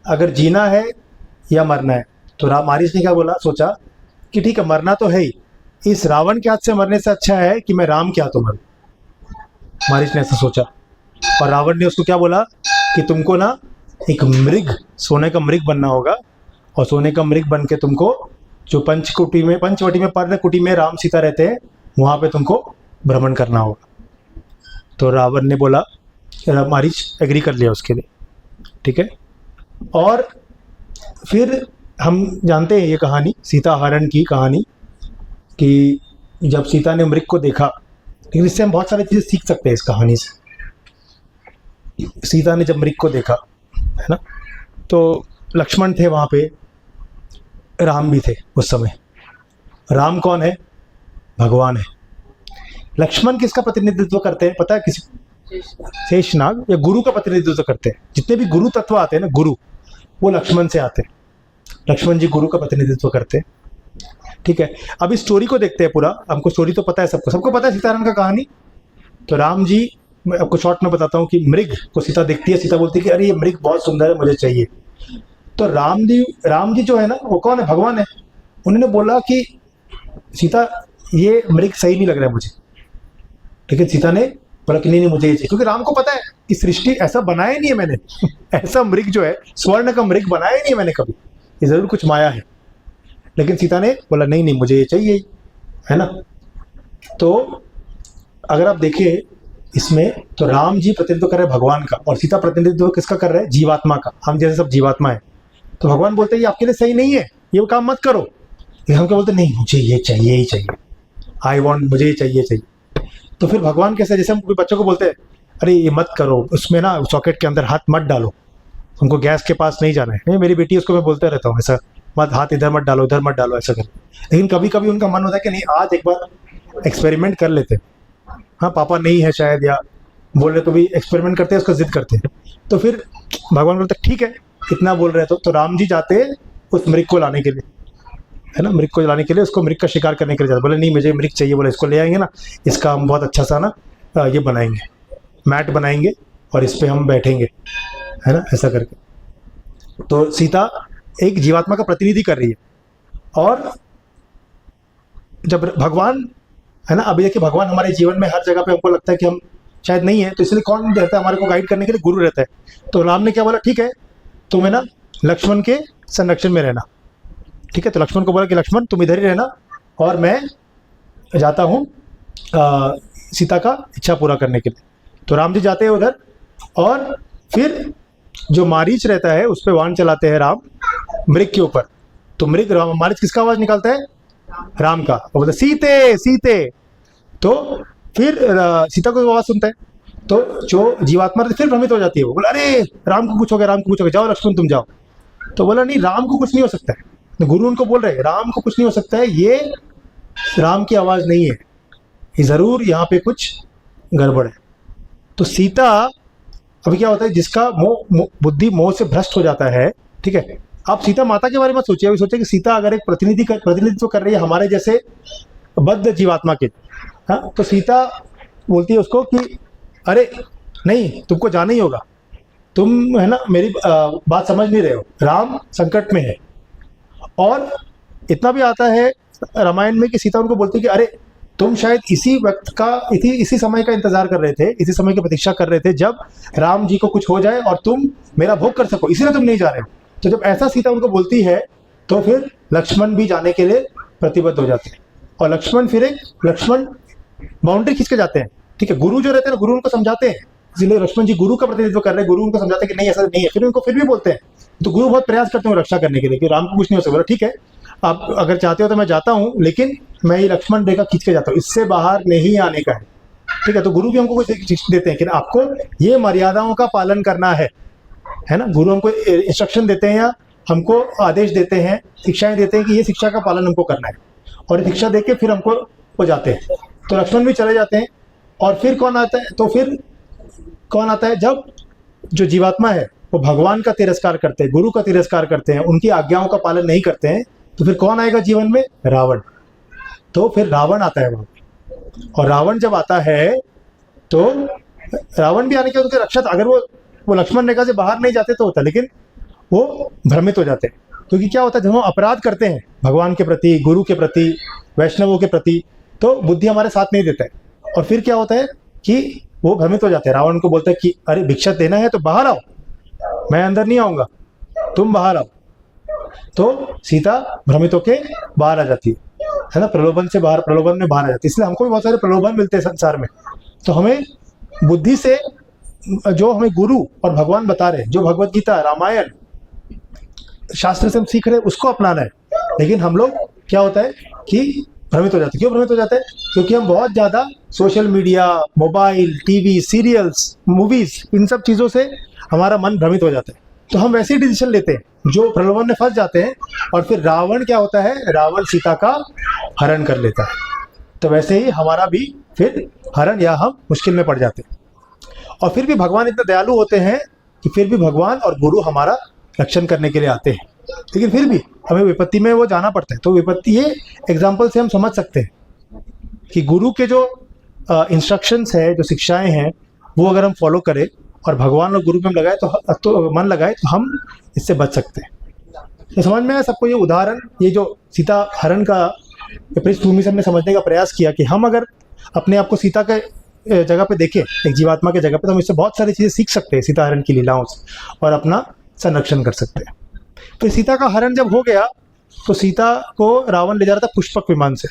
अगर जीना है या मरना है। तो मारीच ने क्या बोला, सोचा कि ठीक है मरना तो है ही, इस रावण के हाथ से मरने से अच्छा है कि मैं राम के हाथों मरूं। मारीच ने ऐसा सोचा, और रावण ने उसको क्या बोला कि तुमको ना एक मृग, सोने का मृग बनना होगा, और सोने का मृग बन के तुमको जो पंचवटी में पर्ण कुटी में राम सीता रहते हैं, वहाँ पे तुमको भ्रमण करना होगा। तो रावण ने बोला, मारीच एग्री कर लिया उसके लिए, ठीक है। और फिर हम जानते हैं ये कहानी, सीता हरण की कहानी, कि जब सीता ने मृग को देखा, लेकिन इससे हम बहुत सारी चीज़ें सीख सकते हैं इस कहानी से। सीता ने जब मृग को देखा, है ना, तो लक्ष्मण थे वहाँ पे, राम भी थे उस समय। राम कौन है? भगवान है। लक्ष्मण किसका प्रतिनिधित्व करते हैं पता है किसी? शेषनाग या गुरु का प्रतिनिधित्व करते हैं। जितने भी गुरु तत्व आते हैं ना, गुरु, वो लक्ष्मण से आते हैं। लक्ष्मण जी गुरु का प्रतिनिधित्व करते हैं, ठीक है। अब इस स्टोरी को देखते हैं पूरा। हमको स्टोरी तो पता है, सबको पता है सीताराम का कहानी। तो राम जी, मैं आपको शॉर्ट में बताता हूँ कि मृग को सीता देखती है, सीता बोलती है कि अरे ये मृग बहुत सुंदर है, मुझे चाहिए। तो राम जी जो है ना, वो कौन है? भगवान है। उन्होंने बोला कि सीता, ये मृग सही नहीं लग रहा है मुझे, लेकिन सीता ने बोला कि नहीं मुझे ये चाहिए, क्योंकि राम को पता है इस सृष्टि ऐसा बनाया नहीं है मैंने ऐसा मृग जो है, स्वर्ण का मृग बनाया नहीं है मैंने कभी, ये जरूर कुछ माया है। लेकिन सीता ने बोला नहीं मुझे ये चाहिए, है ना। तो अगर आप देखें इसमें, तो राम जी प्रतिनिधित्व कर रहे हैं भगवान का, और सीता प्रतिनिधित्व किसका कर रहे हैं? जीवात्मा का। हम जैसे सब जीवात्मा है। तो भगवान बोलते हैं ये आपके लिए सही नहीं है, ये काम मत करो। हम क्या बोलते? नहीं मुझे ये चाहिए ही चाहिए, आई वॉन्ट, मुझे ये चाहिए। तो फिर भगवान कैसे? जैसे हम बच्चों को बोलते हैं अरे ये मत करो, उसमें ना सॉकेट के अंदर हाथ मत डालो, हमको गैस के पास नहीं जाना है। नहीं, मेरी बेटी उसको मैं बोलते रहता हूँ ऐसा, मत हाथ इधर मत डालो, उधर मत डालो, ऐसा कर। लेकिन कभी कभी उनका मन होता है कि नहीं आज एक बार एक्सपेरिमेंट कर लेते हैं। हाँ पापा नहीं है शायद, या बोल रहे तो भी एक्सपेरिमेंट करते हैं, उसको जिद करते हैं। तो फिर भगवान बोलते ठीक है, इतना बोल रहे तो राम जी जाते उस मृग को लाने के लिए, है ना, मृग को लाने के लिए, उसको मृग का शिकार करने के लिए जाते। बोले नहीं मुझे मृग चाहिए। बोले इसको ले आएंगे ना, इसका हम बहुत अच्छा सा ना ये बनाएंगे, मैट बनाएंगे और इस पर हम बैठेंगे, है ना, ऐसा करके। तो सीता एक जीवात्मा का प्रतिनिधि कर रही है। और जब भगवान, है ना, अभी देखिए भगवान हमारे जीवन में हर जगह पे हमको लगता है कि हम शायद नहीं है, तो इसलिए कौन रहता है हमारे को गाइड करने के लिए? गुरु रहता है। तो राम ने क्या बोला? ठीक है तुम है ना लक्ष्मण के संरक्षण में रहना, ठीक है। तो लक्ष्मण को बोला कि लक्ष्मण तुम इधर ही रहना और मैं जाता हूँ सीता का इच्छा पूरा करने के लिए। तो राम जी जाते हैं उधर, और फिर जो मारीच रहता है उस पर वाण चलाते हैं राम मृग के ऊपर। तो मृग मारीच किसका आवाज निकालता है? राम का। वो बोलता सीते सीते। तो फिर सीता को आवाज सुनता है, तो जो जीवात्मा फिर भ्रमित हो जाती है। वो बोला अरे राम को कुछ हो गया, राम को कुछ हो गया, जाओ लक्ष्मण तुम जाओ। तो बोला नहीं राम को कुछ नहीं हो सकता है। तो गुरु उनको बोल रहे हैं राम को कुछ नहीं हो सकता है, ये राम की आवाज नहीं है, ये जरूर यहाँ पे कुछ गड़बड़ है। तो सीता, अभी क्या होता है जिसका बुद्धि मोह से भ्रष्ट हो जाता है, ठीक है। आप सीता माता के बारे में सोचिए, अभी सोचिए कि सीता अगर एक प्रतिनिधित्व कर रही है हमारे जैसे बद्ध जीवात्मा के, हाँ, तो सीता बोलती है उसको कि अरे नहीं तुमको जाना ही होगा, तुम है ना मेरी बात समझ नहीं रहे हो, राम संकट में है। और इतना भी आता है रामायण में कि सीता उनको बोलती है कि अरे तुम शायद इसी वक्त का इसी समय का इंतजार कर रहे थे, इसी समय की प्रतीक्षा कर रहे थे जब राम जी को कुछ हो जाए और तुम मेरा भोग कर सको, इसीलिए तुम नहीं जा रहे हो। तो जब ऐसा सीता उनको बोलती है तो फिर लक्ष्मण भी जाने के लिए प्रतिबद्ध हो जाते हैं। और लक्ष्मण बाउंड्री खींच के जाते हैं, ठीक है। गुरु जो रहते हैं ना, गुरु उनको समझाते हैं, इसलिए लक्ष्मण जी गुरु का प्रतिनिधित्व कर रहे हैं, गुरु उनको समझाते हैं कि नहीं ऐसा नहीं है। फिर उनको फिर भी बोलते हैं, तो गुरु बहुत प्रयास करते हैं रक्षा करने के लिए कि राम को कुछ नहीं हो सकता। ठीक है आप अगर चाहते हो तो मैं जाता हूँ, लेकिन मैं ये लक्ष्मण रेखा खींच के जाता हूँ, इससे बाहर नहीं आने का है, ठीक है। तो गुरु भी हमको कुछ देते हैं कि आपको ये मर्यादाओं का पालन करना है ना। गुरु हमको इंस्ट्रक्शन देते हैं या हमको आदेश देते हैं, शिक्षाएं देते हैं कि ये शिक्षा का पालन हमको करना है, और शिक्षा देके फिर हमको वो जाते हैं। तो लक्ष्मण भी चले जाते हैं। और फिर कौन आता है? तो फिर कौन आता है? जब जो जीवात्मा है वो भगवान का तिरस्कार करते हैं, गुरु का तिरस्कार करते हैं, उनकी आज्ञाओं का पालन नहीं करते हैं, तो फिर कौन आएगा जीवन में? रावण। तो फिर रावण आता है वहां पे, और रावण जब आता है तो रावण भी आने के उनके रक्षा, अगर वो लक्ष्मण रेखा से बाहर नहीं जाते तो होता, लेकिन वो भ्रमित हो जाते हैं। क्योंकि क्या होता है जब हम अपराध करते हैं भगवान के प्रति, गुरु के प्रति, वैष्णवों के प्रति, तो बुद्धि हमारे साथ नहीं देता है, और फिर क्या होता है कि वो भ्रमित हो जाते हैं। रावण को बोलता है कि अरे भिक्षा देना है तो बाहर आओ, मैं अंदर नहीं आऊंगा, तुम बाहर आओ। तो सीता भ्रमित होके बाहर आ जाती है ना, प्रलोभन में बाहर आ जाती है। इसलिए हमको भी बहुत सारे प्रलोभन मिलते हैं संसार में, तो हमें बुद्धि से जो हमें गुरु और भगवान बता रहे हैं, जो भगवत गीता, रामायण, शास्त्र से हम सीख रहे हैं, उसको अपनाना है। लेकिन हम लोग क्या होता है कि भ्रमित हो जाते हैं। क्यों भ्रमित हो जाते हैं? क्योंकि हम बहुत ज़्यादा social media, mobile, TV, serials, movies, इन सब चीज़ों से हमारा मन भ्रमित हो जाता है। तो हम वैसे ही डिसीजन लेते हैं जो प्रलोभन में फंस जाते हैं, और फिर रावण क्या होता है, रावण सीता का हरण कर लेता है। तो वैसे ही हमारा भी फिर हरण या हम मुश्किल में पड़ जाते हैं। और फिर भी भगवान इतना दयालु होते हैं कि फिर भी भगवान और गुरु हमारा रक्षण करने के लिए आते हैं। लेकिन फिर भी हमें विपत्ति में वो जाना पड़ता है। तो विपत्ति, ये एग्जाम्पल से हम समझ सकते हैं कि गुरु के जो इंस्ट्रक्शंस है, जो शिक्षाएं हैं, वो अगर हम फॉलो करें और भगवान और गुरु पे हम लगाए तो मन लगाए तो हम इससे बच सकते हैं। तो समझ में आया सबको ये उदाहरण? ये जो सीता हरण का पृष्ठभूमि से हमने समझने का प्रयास किया कि हम अगर अपने आप को सीता के जगह पे देखें, एक जीवात्मा के जगह पे, तो हम इससे बहुत सारी चीज़ें सीख सकते हैं सीता हरण की लीलाओं से, और अपना संरक्षण कर सकते हैं। तो सीता का हरण जब हो गया तो सीता को रावण ले जा रहा था पुष्पक विमान से,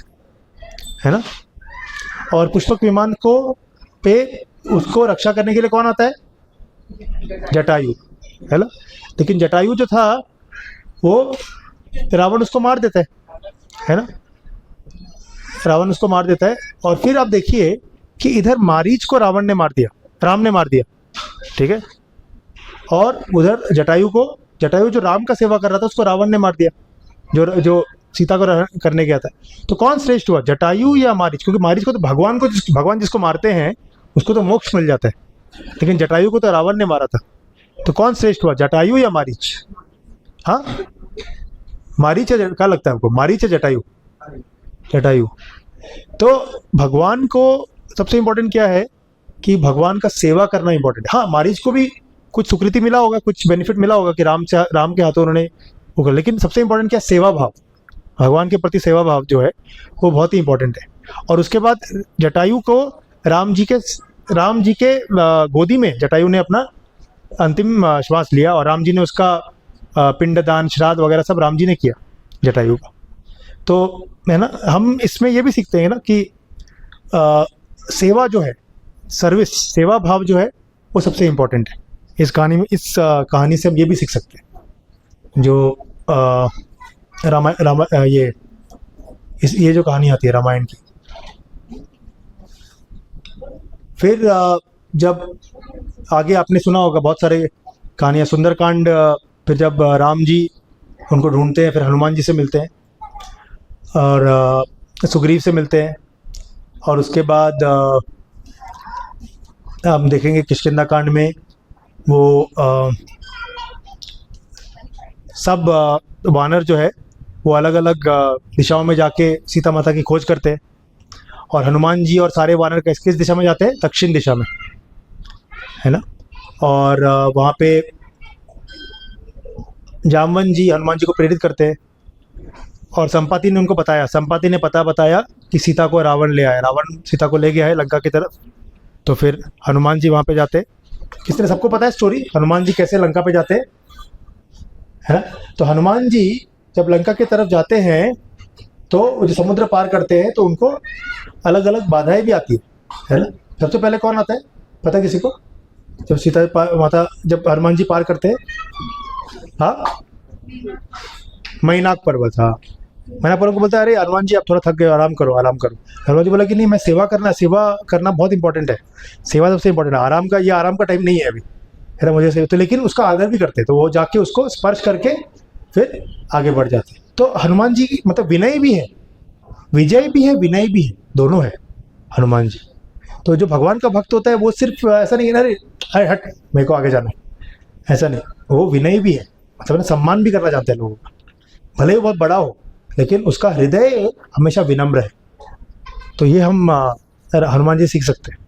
है ना। और पुष्पक विमान को पे उसको रक्षा करने के लिए कौन आता है? जटायु, है ना। लेकिन जटायु जो था वो रावण उसको मार देता है ना। रावण उसको मार देता है। और फिर आप देखिए कि इधर मारीच को रावण ने मार दिया, राम ने मार दिया, ठीक है। और उधर जटायु जो राम का सेवा कर रहा था, उसको रावण ने मार दिया, जो सीता को करने गया था। तो कौन श्रेष्ठ हुआ, जटायु या मारीच? क्योंकि मारीच को तो भगवान जिसको मारते हैं उसको तो मोक्ष मिल जाता है, लेकिन जटायु को तो रावण ने मारा था। तो कौन श्रेष्ठ हुआ, जटायु या मारीच? हाँ, मारीच है। क्या लगता है आपको, मारीच है जटायु? जटायु। तो भगवान को सबसे इंपॉर्टेंट क्या है कि भगवान का सेवा करना इंपॉर्टेंट है। हाँ, मारीच को भी कुछ सुकृति मिला होगा, कुछ बेनिफिट मिला होगा कि राम के हाथों उन्होंने वो कर, लेकिन सबसे इंपॉर्टेंट क्या, सेवा भाव, भगवान के प्रति सेवा भाव जो है वो बहुत ही इंपॉर्टेंट है। और उसके बाद जटायु को राम जी के गोदी में जटायु ने अपना अंतिम श्वास लिया, और राम जी ने उसका पिंडदान, श्राद्ध वगैरह सब राम जी ने किया जटायु का। तो है ना, हम इसमें ये भी सीखते हैं ना कि सेवा जो है, सर्विस, सेवा भाव जो है वो सबसे इम्पोर्टेंट है। इस कहानी से हम ये भी सीख सकते हैं। जो ये जो कहानी आती है रामायण की। फिर जब आगे आपने सुना होगा बहुत सारे कहानियाँ, सुंदरकांड। फिर जब राम जी उनको ढूंढते हैं, फिर हनुमान जी से मिलते हैं और सुग्रीव से मिलते हैं, और उसके बाद हम देखेंगे किष्किंधा कांड में वो सब वानर जो है वो अलग अलग दिशाओं में जाके सीता माता की खोज करते हैं, और हनुमान जी और सारे वानर किस दिशा में जाते हैं, दक्षिण दिशा में, है ना। और वहाँ पे जामवन जी हनुमान जी को प्रेरित करते हैं, और संपाति ने उनको बताया, संपाति ने पता बताया कि सीता को रावण ले आया, रावण सीता को ले गया है लंका की तरफ। तो फिर हनुमान जी वहाँ पे जाते, किसने, सबको पता है स्टोरी, हनुमान जी कैसे लंका पे जाते हैं, है ना। तो हनुमान जी जब लंका की तरफ जाते हैं तो जो समुद्र पार करते हैं तो उनको अलग अलग बाधाएं भी आती है ना। सबसे पहले कौन आता है, पता है किसी को? जब सीता माता, जब हनुमान जी पार करते हैं, हाँ, मैनाक पर्वत। हाँ, मैनाक पर्वत को बोलता है अरे हनुमान जी आप थोड़ा थक गए, आराम करो आराम करो। हनुमान जी बोला कि नहीं, मैं सेवा करना बहुत इंपॉर्टेंट है, सेवा सबसे इंपॉर्टेंट है, आराम का टाइम नहीं है अभी, है ना, मुझे से। तो लेकिन उसका आदर भी करते, तो वो जाके उसको स्पर्श करके फिर आगे बढ़ जाते। तो हनुमान जी मतलब विनय भी है, विजय भी है, विनय भी है, दोनों है हनुमान जी। तो जो भगवान का भक्त होता है वो सिर्फ ऐसा नहीं है अरे हट मेरे को आगे जाना है, ऐसा नहीं, वो विनय भी है, मतलब सम्मान भी करना चाहते हैं लोगों का, भले ही बहुत बड़ा हो लेकिन उसका हृदय हमेशा विनम्र है। तो ये हम हनुमान जी सीख सकते हैं।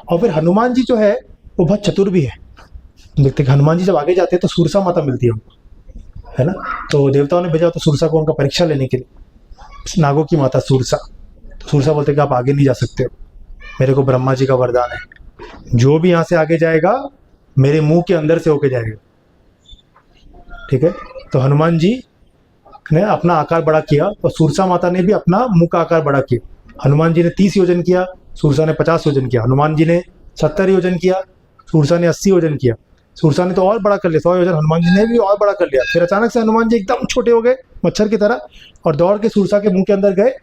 और फिर हनुमान जी जो है वो बहुत चतुर भी है। देखते हैं हनुमान जी जब आगे जाते हैं तो सुरसा माता मिलती है उनको, है ना। तो देवताओं ने भेजा तो सुरसा को उनका परीक्षा लेने के लिए, नागों की माता सुरसा। तो सुरसा बोलते कि आप आगे नहीं जा सकते हो, मेरे को ब्रह्मा जी का वरदान है, जो भी यहाँ से आगे जाएगा मेरे मुंह के अंदर से होके जाएगा, ठीक है। तो हनुमान जी ने अपना आकार बड़ा किया और सुरसा माता ने भी अपना मुंह का आकार बड़ा किया। हनुमान जी ने 30 योजन किया, सुरसा ने 50 योजन किया। हनुमान जी ने 70 योजन किया, सूरसा ने 80 योजन किया। सूरसा ने तो और बड़ा कर लिया, 100 योजन, हनुमान जी ने भी और बड़ा कर लिया। फिर अचानक से हनुमान जी एकदम छोटे हो गए मच्छर की तरह और दौड़ के सूरसा के मुंह के अंदर गए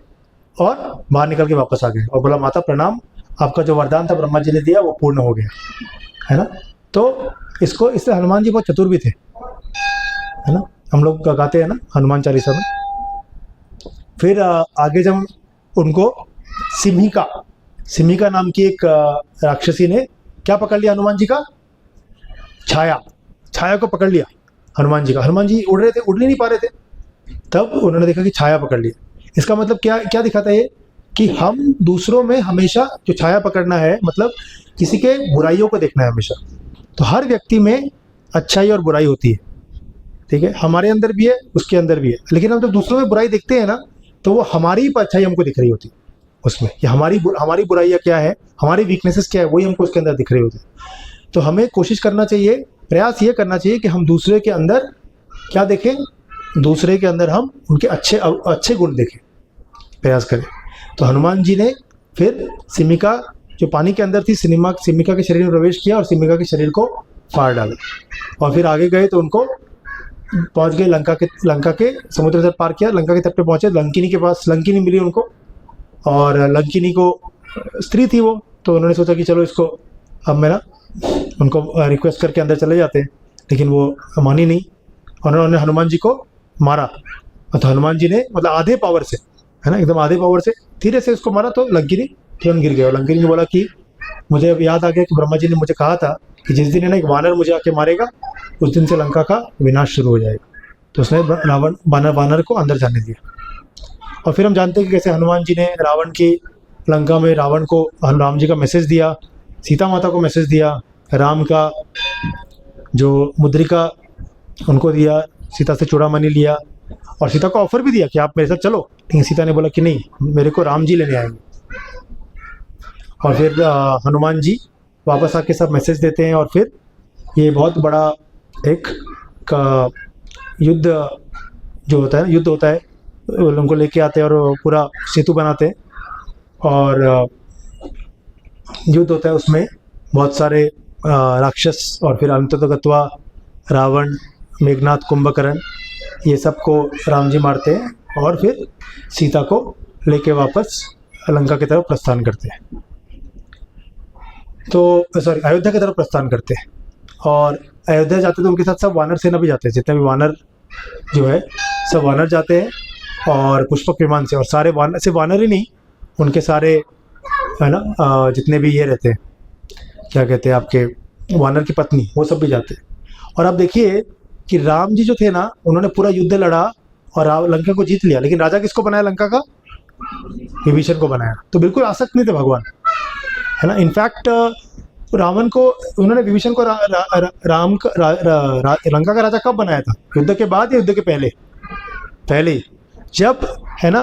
और बाहर निकल के वापस आ गए और बोला माता प्रणाम, आपका जो वरदान था ब्रह्मा जी ने दिया वो पूर्ण हो गया, है ना। तो इसको इससे हनुमान जी बहुत चतुर भी थे, है ना। हम लोग गाते हैं ना हनुमान चालीसा में। फिर आगे जब उनको सिमिका नाम की एक राक्षसी ने क्या पकड़ लिया हनुमान जी का, छाया को पकड़ लिया हनुमान जी का। हनुमान जी उड़ नहीं पा रहे थे, तब उन्होंने देखा कि छाया पकड़ लिया। इसका मतलब क्या दिखाता है ये कि हम दूसरों में हमेशा जो छाया पकड़ना है, मतलब किसी के बुराइयों को देखना है हमेशा। तो हर व्यक्ति में अच्छाई और बुराई होती है, ठीक है, हमारे अंदर भी है, उसके अंदर भी है। लेकिन हम जब दूसरों में बुराई देखते हैं ना, तो वो हमारी ही अच्छाई हमको दिख रही होती है उसमें, कि हमारी बुराइयाँ क्या है, हमारी वीकनेसेस क्या है, वही हमको उसके अंदर दिख रही होती है। तो हमें कोशिश करना चाहिए, प्रयास ये करना चाहिए कि हम दूसरे के अंदर क्या देखें, दूसरे के अंदर हम उनके अच्छे गुण देखें, प्रयास करें। तो हनुमान जी ने फिर सिमिका जो पानी के अंदर थी, सिमिका के शरीर में प्रवेश किया और सिमिका के शरीर को फाड़ डाला और फिर आगे गए तो उनको पहुंच गए लंका के समुद्र से पार किया, लंका के तट पे पहुंचे। लंकिनी के पास लंकिनी मिली उनको और लंकिनी को स्त्री थी वो, तो उन्होंने सोचा कि चलो इसको अब मैं ना उनको रिक्वेस्ट करके अंदर चले जाते हैं, लेकिन वो मानी नहीं और उन्होंने हनुमान जी को मारा। तो हनुमान जी ने मतलब आधे पावर से, है ना, एकदम आधे पावर से धीरे से उसको मारा तो लंकिनी तुरंत गिर गया। और लंकिनी ने बोला कि मुझे अब याद आ गया कि ब्रह्मा जी ने मुझे कहा था कि जिस दिन है ना एक वानर मुझे आके मारेगा, उस दिन से लंका का विनाश शुरू हो जाएगा। तो उसने वानर को अंदर जाने दिया। और फिर हम जानते हैं कि कैसे हनुमान जी ने रावण की लंका में रावण को राम जी का मैसेज दिया, सीता माता को मैसेज दिया, राम का जो मुद्रिका उनको दिया, सीता से चूड़ामणि लिया और सीता को ऑफर भी दिया कि आप मेरे साथ चलो, लेकिन सीता ने बोला कि नहीं, मेरे को राम जी लेने आएंगे। और फिर हनुमान जी वापस आके सब मैसेज देते हैं और फिर ये बहुत बड़ा एक युद्ध जो होता है, युद्ध होता है, उनको लेके आते हैं और पूरा सेतु बनाते हैं और युद्ध होता है। उसमें बहुत सारे राक्षस और फिर अंततगत्वा रावण, मेघनाथ, कुंभकर्ण, ये सबको राम जी मारते हैं और फिर सीता को लेके वापस लंका की तरफ प्रस्थान करते हैं, तो अयोध्या की तरफ प्रस्थान करते हैं। और अयोध्या जाते तो उनके साथ सब वानर सेना भी जाते हैं, जितने भी वानर जो है सब वानर जाते हैं और पुष्पक विमान से। और सारे वानर, सिर्फ वानर ही नहीं, उनके सारे, है ना, जितने भी ये रहते हैं, क्या कहते हैं आपके वानर की पत्नी, वो सब भी जाते हैं। और आप देखिए कि राम जी जो थे ना, उन्होंने पूरा युद्ध लड़ा और लंका को जीत लिया, लेकिन राजा किसको बनाया लंका का? विभीषण को बनाया। तो बिल्कुल आसक्त नहीं थे भगवान, है ना। इनफैक्ट रावण को, उन्होंने विभीषण को लंका का राजा कब बनाया था? युद्ध के बाद या युद्ध के पहले? पहले, जब, है ना,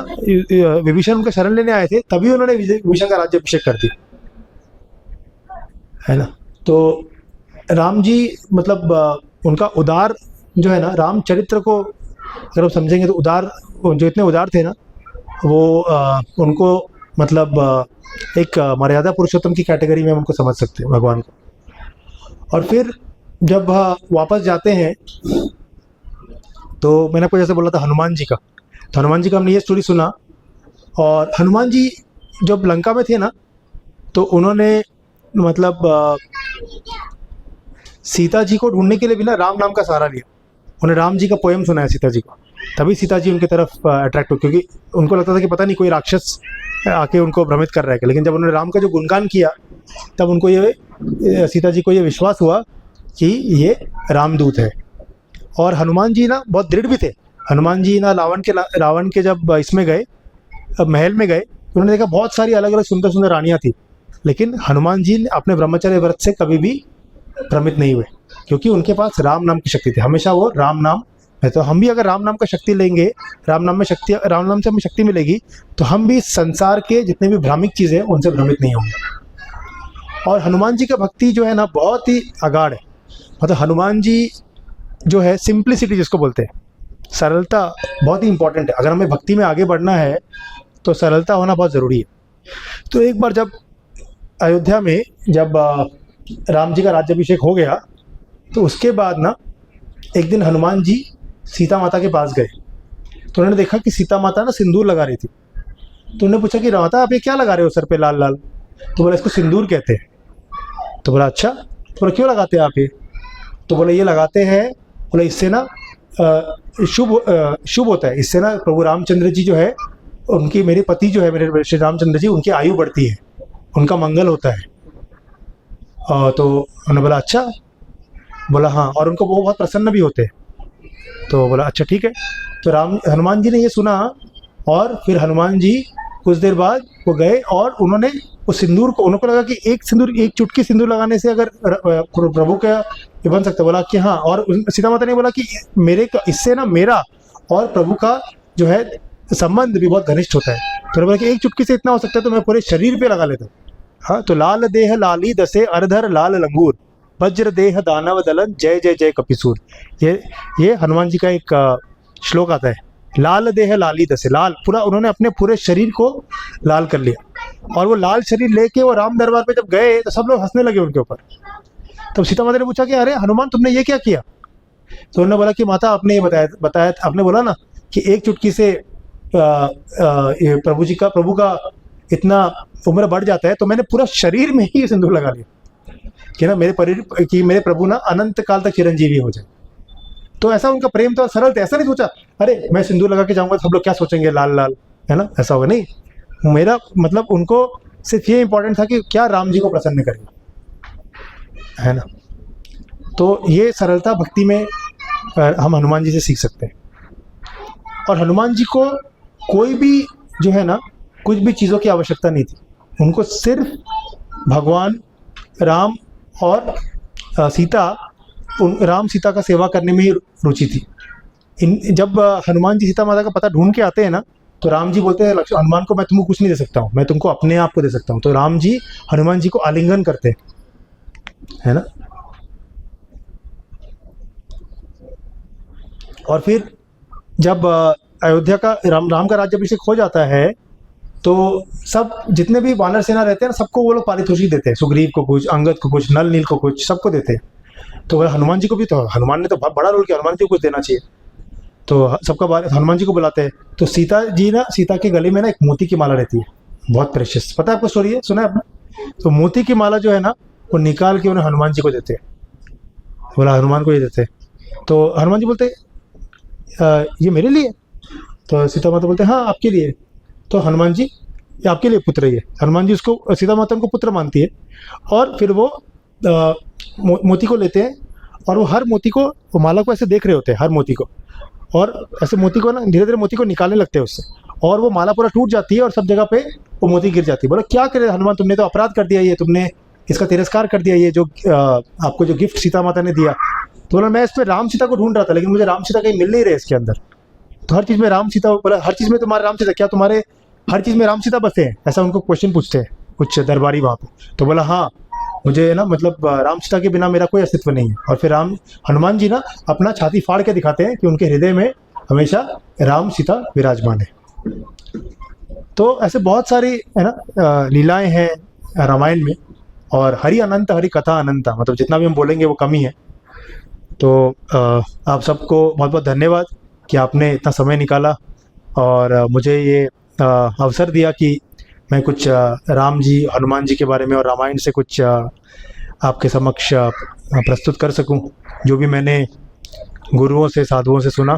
विभीषण उनका शरण लेने आए थे, तभी उन्होंने विभीषण का राज्याभिषेक कर दिया, है ना। तो राम जी मतलब उनका उदार जो है ना, राम चरित्र को अगर हम समझेंगे तो उदार, जो इतने उदार थे ना, वो उनको मतलब एक मर्यादा पुरुषोत्तम की कैटेगरी में हम उनको समझ सकते हैं, भगवान को। और फिर जब वापस जाते हैं तो मैंने आपको जैसे बोला था हनुमान जी का, तो हनुमान जी का हमने ये स्टोरी सुना। और हनुमान जी जब लंका में थे ना, तो उन्होंने मतलब सीता जी को ढूंढने के लिए भी ना राम नाम का सहारा लिया। उन्हें राम जी का पोएम सुनाया सीता जी को, तभी सीता जी उनकी तरफ अट्रैक्ट हुई, क्योंकि उनको लगता था कि पता नहीं कोई राक्षस आके उनको भ्रमित कर रहा है। लेकिन जब उन्होंने राम का जो गुणगान किया, तब उनको ये, सीता जी को ये विश्वास हुआ कि ये रामदूत है। और हनुमान जी ना बहुत दृढ़ भी थे। हनुमान जी ना रावण के जब इसमें गए, महल में गए, उन्होंने देखा बहुत सारी अलग अलग सुंदर सुंदर रानियाँ थी, लेकिन हनुमान जी अपने ब्रह्मचर्य व्रत से कभी भी भ्रमित नहीं हुए, क्योंकि उनके पास राम नाम की शक्ति थी। हमेशा वो राम नाम है। तो हम भी अगर राम नाम का शक्ति लेंगे, राम नाम से हमें शक्ति मिलेगी, तो हम भी संसार के जितने भी भ्रामिक चीज़ें हैं उनसे भ्रमित नहीं होंगे। और हनुमान जी का भक्ति जो है ना, बहुत ही अगाढ़ है। मतलब हनुमान जी जो है, सिंप्लिसिटी जिसको बोलते हैं, सरलता बहुत ही इंपॉर्टेंट है। अगर हमें भक्ति में आगे बढ़ना है तो सरलता होना बहुत ज़रूरी है। तो एक बार जब अयोध्या में जब राम जी का राज्याभिषेक हो गया तो उसके बाद ना एक दिन हनुमान जी सीता माता के पास गए, तो उन्होंने देखा कि सीता माता ना सिंदूर लगा रही थी। तो उन्होंने पूछा कि माता आप ये क्या लगा रहे हो सर पे लाल लाल? तो बोला इसको सिंदूर कहते हैं। तो बोला अच्छा, तो बोला क्यों लगाते हैं आप ये? तो बोला ये लगाते हैं, बोला इससे ना शुभ होता है, इससे ना प्रभु रामचंद्र जी जो है उनकी, मेरे पति जो है मेरे श्री रामचंद्र जी, उनकी आयु बढ़ती है, उनका मंगल होता है। तो उन्होंने बोला अच्छा, बोला हाँ, और उनको वो बहुत प्रसन्न भी होते हैं। तो बोला अच्छा ठीक है। तो हनुमान जी ने ये सुना और फिर हनुमान जी कुछ देर बाद वो गए और उन्होंने उस सिंदूर को, उनको लगा कि एक चुटकी सिंदूर लगाने से अगर प्रभु का ये बन सकता है। बोला कि हाँ, और सीता माता ने बोला कि इससे ना मेरा और प्रभु का जो है संबंध भी बहुत घनिष्ठ होता है। तो बोला कि एक चुटकी से इतना हो सकता है तो मैं पूरे शरीर पे लगा लेता हूँ। हाँ, तो लाल देह लाली दसे अरधर लाल लंगूर, वज्र देह दानव दलन जय जय जय कपिसूर। ये हनुमान जी का एक श्लोक आता है, लाल देह लाली दसे, लाल पूरा, उन्होंने अपने पूरे शरीर को लाल कर लिया। और वो लाल शरीर लेके वो राम दरबार पे जब गए तो सब लोग हंसने लगे उनके ऊपर। तब सीता माता ने पूछा कि अरे हनुमान तुमने ये क्या किया? तो उन्होंने बोला कि माता आपने ये बताया आपने बोला ना कि एक चुटकी से प्रभु का इतना उम्र बढ़ जाता है, तो मैंने पूरा शरीर में ही सिंदूर लगा लिया कि ना मेरे प्रभु ना अनंत काल तक चिरंजीवी हो जाए। तो ऐसा उनका प्रेम था, सरल था, ऐसा नहीं सोचा अरे मैं सिंदूर लगा के जाऊंगा तो सब लोग क्या सोचेंगे, लाल लाल, है ना, ऐसा होगा नहीं। मेरा मतलब उनको सिर्फ ये इंपॉर्टेंट था कि क्या राम जी को प्रसन्न करेगा, है ना। तो ये सरलता भक्ति में हम हनुमान जी से सीख सकते हैं। और हनुमान जी को कोई भी जो है ना, कुछ भी चीज़ों की आवश्यकता नहीं थी, उनको सिर्फ भगवान राम और राम सीता का सेवा करने में ही रुचि थी। जब हनुमान जी सीता माता का पता ढूंढ के आते हैं ना, तो राम जी बोलते हैं हनुमान को मैं तुमको कुछ नहीं दे सकता हूँ, मैं तुमको अपने आप को दे सकता हूँ। तो राम जी हनुमान जी को आलिंगन करते हैं, है ना। और फिर जब अयोध्या का राम का राज्याभिषेक हो जाता है तो सब जितने भी वानर सेना रहते हैं ना, सबको वो लोग पारितोषिक देते हैं, सुग्रीव को कुछ, अंगद को कुछ, नल नील को कुछ, सबको देते हैं। तो हनुमान जी को भी, तो हनुमान ने तो बहुत बड़ा रोल किया, हनुमान जी को कुछ देना चाहिए। तो सबका हनुमान जी को बुलाते हैं। तो सीता जी ना, सीता के गले में ना एक मोती की माला रहती है, बहुत प्रेशियस, पता है आपको स्टोरी है, सुना है आपने? तो मोती की माला जो है ना, वो निकाल के उन्हें हनुमान जी को देते हैं। बोला हनुमान को ये देते हैं। तो हनुमान जी बोलते ये मेरे लिए? तो सीता माता बोलते हाँ आपके लिए। तो हनुमान जी ये आपके लिए पुत्र है। हनुमान जी उसको, सीता माता उनको पुत्र मानती है। और फिर वो मोती को लेते हैं और वो हर मोती को, वो माला को ऐसे देख रहे होते हैं, हर मोती को, और ऐसे मोती को ना धीरे धीरे मोती को निकालने लगते हैं उससे, और वो माला पूरा टूट जाती है और सब जगह पे वो मोती गिर जाती है। बोला क्या करे हनुमान, तुमने तो अपराध कर दिया, ये तुमने इसका तिरस्कार कर दिया, ये जो आपको जो गिफ्ट सीता माता ने दिया। तो बोला मैं इसमें राम सीता को ढूंढ रहा था, लेकिन मुझे राम सीता कहीं मिल नहीं रहे इसके अंदर। तो हर चीज़ में राम सीता, बोला हर चीज़ में तुम्हारे राम सीता, क्या तुम्हारे हर चीज़ में राम सीता बसे हैं? ऐसा उनको क्वेश्चन पूछते हैं कुछ दरबारी वहाँ पे। तो बोला हाँ, मुझे ना मतलब राम सीता के बिना मेरा कोई अस्तित्व नहीं है। और फिर हनुमान जी ना अपना छाती फाड़ के दिखाते हैं कि उनके हृदय में हमेशा राम सीता विराजमान है। तो ऐसे बहुत सारी, है ना, लीलाएं हैं रामायण में। और हरि अनंत हरि कथा अनंता, मतलब जितना भी हम बोलेंगे वो कमी है। तो आप सबको बहुत बहुत धन्यवाद कि आपने इतना समय निकाला और मुझे ये अवसर दिया कि मैं कुछ राम जी, हनुमान जी के बारे में और रामायण से कुछ आपके समक्ष प्रस्तुत कर सकूं, जो भी मैंने गुरुओं से, साधुओं से सुना।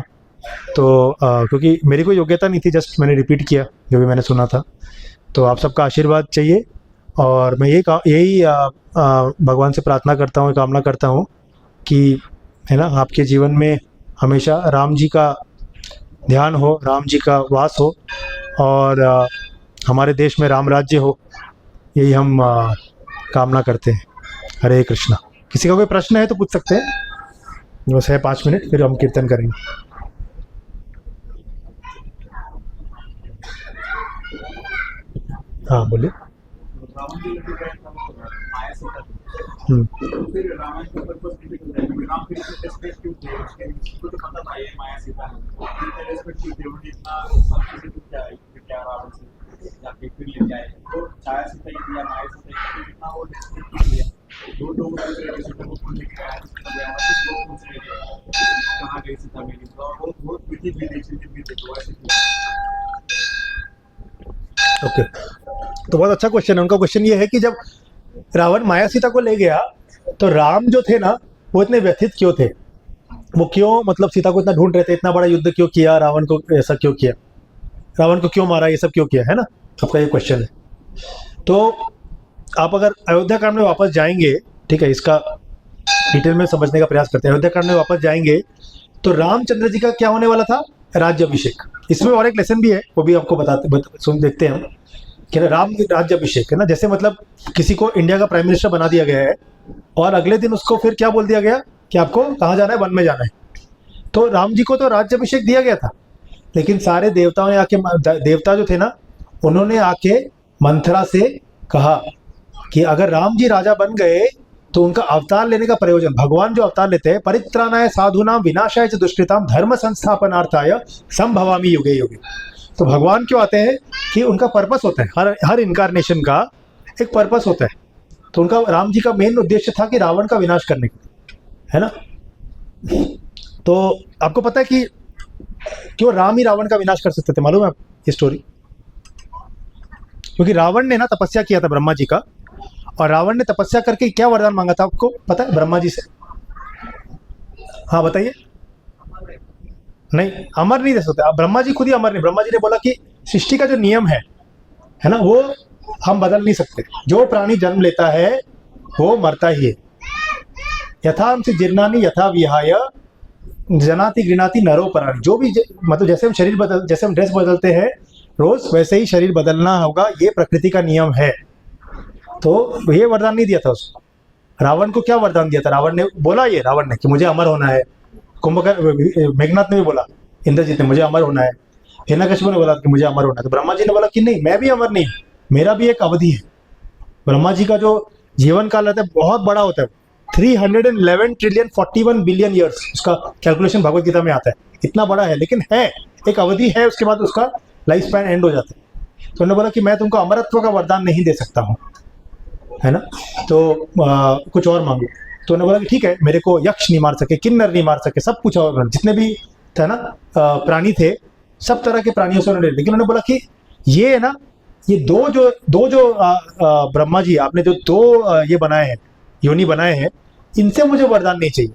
तो क्योंकि मेरी कोई योग्यता नहीं थी, जस्ट मैंने रिपीट किया जो भी मैंने सुना था। तो आप सबका आशीर्वाद चाहिए और मैं यही भगवान से प्रार्थना करता हूँ, कामना करता हूँ कि, है ना, आपके जीवन में हमेशा राम जी का ध्यान हो, राम जी का वास हो और हमारे देश में राम राज्य हो, यही हम कामना करते हैं। हरे कृष्णा। किसी का कोई प्रश्न है तो पूछ सकते हैं, बस है 5 मिनट, फिर हम कीर्तन करेंगे। हाँ बोलिए। फिर रामायण के ऊपर कुछ नहीं लिखा है, राम फिर से रेस्पेक्ट क्यों थे, उसको तो पता था ये माया सीता है, फिर रेस्पेक्ट क्यों थे, उन्हें इतना सब चीजें क्या है, क्या रावण से जाके फिर लेके आए तो छाया सीता ही दिया माया सीता ही कितना वो डिस्ट्रिक्ट लिया दो लोग सीता को कौन लेके आया कुछ लोग पूछ रहे थे कहाँ गई सीता मेरी तो वो बहुत मीठी रिलेशनशिप भी थे तो ऐसे ओके, तो बहुत अच्छा क्वेश्चन है उनका। क्वेश्चन ये है कि जब रावण माया सीता को ले गया तो राम जो थे ना वो इतने व्यथित क्यों थे, वो क्यों मतलब सीता को इतना ढूंढ रहे थे, इतना बड़ा युद्ध क्यों किया, रावण को ऐसा क्यों किया, रावण को क्यों मारा, ये सब क्यों किया, है ना, आपका ये क्वेश्चन है। तो आप अगर अयोध्या कांड में वापस जाएंगे, ठीक है, इसका डिटेल में समझने का प्रयास करते हैं। अयोध्या कांड में वापस जाएंगे तो रामचंद्र जी का क्या होने वाला था, राज्याभिषेक। इसमें और एक लेसन भी है, वो भी आपको सुन देखते हैं हम कि ना राम राज्याभिषेक है ना, जैसे मतलब किसी को इंडिया का प्राइम मिनिस्टर बना दिया गया है और अगले दिन उसको फिर क्या बोल दिया गया कि आपको कहाँ जाना है, वन में जाना है। तो राम जी को तो राज्याभिषेक दिया गया था, लेकिन सारे देवताओं ने आके, देवता जो थे ना उन्होंने आके मंथरा से कहा कि अगर राम जी राजा बन गए तो उनका अवतार लेने का प्रयोजन, भगवान जो अवतार लेते हैं, परित्राणाय साधुनाम विनाशाय च दुष्कृताम धर्म संस्थापनार्थाय संभवामि युगे युगे। तो भगवान क्यों आते हैं कि उनका पर्पस होता है, हर इनकारनेशन का एक पर्पस होता है। तो उनका राम जी का मेन उद्देश्य था कि रावण का विनाश करने का, है ना। तो आपको पता है कि क्यों राम ही रावण का विनाश कर सकते थे, मालूम है आप ये स्टोरी? क्योंकि रावण ने ना तपस्या किया था ब्रह्मा जी का, और रावण ने तपस्या करके क्या वरदान मांगा था, आपको पता है, ब्रह्मा जी से? हाँ बताइए। नहीं, अमर नहीं दे सकते आप, ब्रह्मा जी खुद ही अमर नहीं। ब्रह्मा जी ने बोला कि सृष्टि का जो नियम है ना, वो हम बदल नहीं सकते। जो प्राणी जन्म लेता है वो मरता ही है। यथांश जीर्णानि यथा विहाय जनाति गृणाति नरो पराणि। जो भी मतलब जैसे हम ड्रेस बदलते हैं रोज, वैसे ही शरीर बदलना होगा, ये प्रकृति का नियम है। तो ये वरदान नहीं दिया था उसको। रावण को क्या वरदान दिया था? रावण ने बोला कि मुझे अमर होना है। कुंभकर्ण, मेघनाथ ने भी बोला, इंद्रजीत ने, मुझे अमर होना है। हिरण्यकशिपु ने बोला कि मुझे अमर होना है। तो ब्रह्मा जी ने बोला कि नहीं, मैं भी अमर नहीं, मेरा भी एक अवधि है। ब्रह्मा जी का जो जीवन काल रहता है बहुत बड़ा होता है, 311 ट्रिलियन 41 बिलियन ईयर्स, उसका कैलकुलेशन भगवत गीता में आता है। इतना बड़ा है, लेकिन है एक अवधि है, उसके बाद उसका लाइफ स्पैन एंड हो जाता है। तो उन्होंने बोला कि मैं तुमको अमरत्व का वरदान नहीं दे सकता हूँ, है ना, तो कुछ और मांगो। तो उन्होंने बोला कि ठीक है, मेरे को यक्ष नहीं मार सके, किन्नर नहीं मार सके, सब कुछ और जितने भी थे ना प्राणी थे, सब तरह के प्राणियों से उन्होंने, लेकिन उन्होंने बोला कि ये है ना, ये दो जो ब्रह्मा जी आपने जो दो ये बनाए हैं, योनि बनाए हैं, इनसे मुझे वरदान नहीं चाहिए,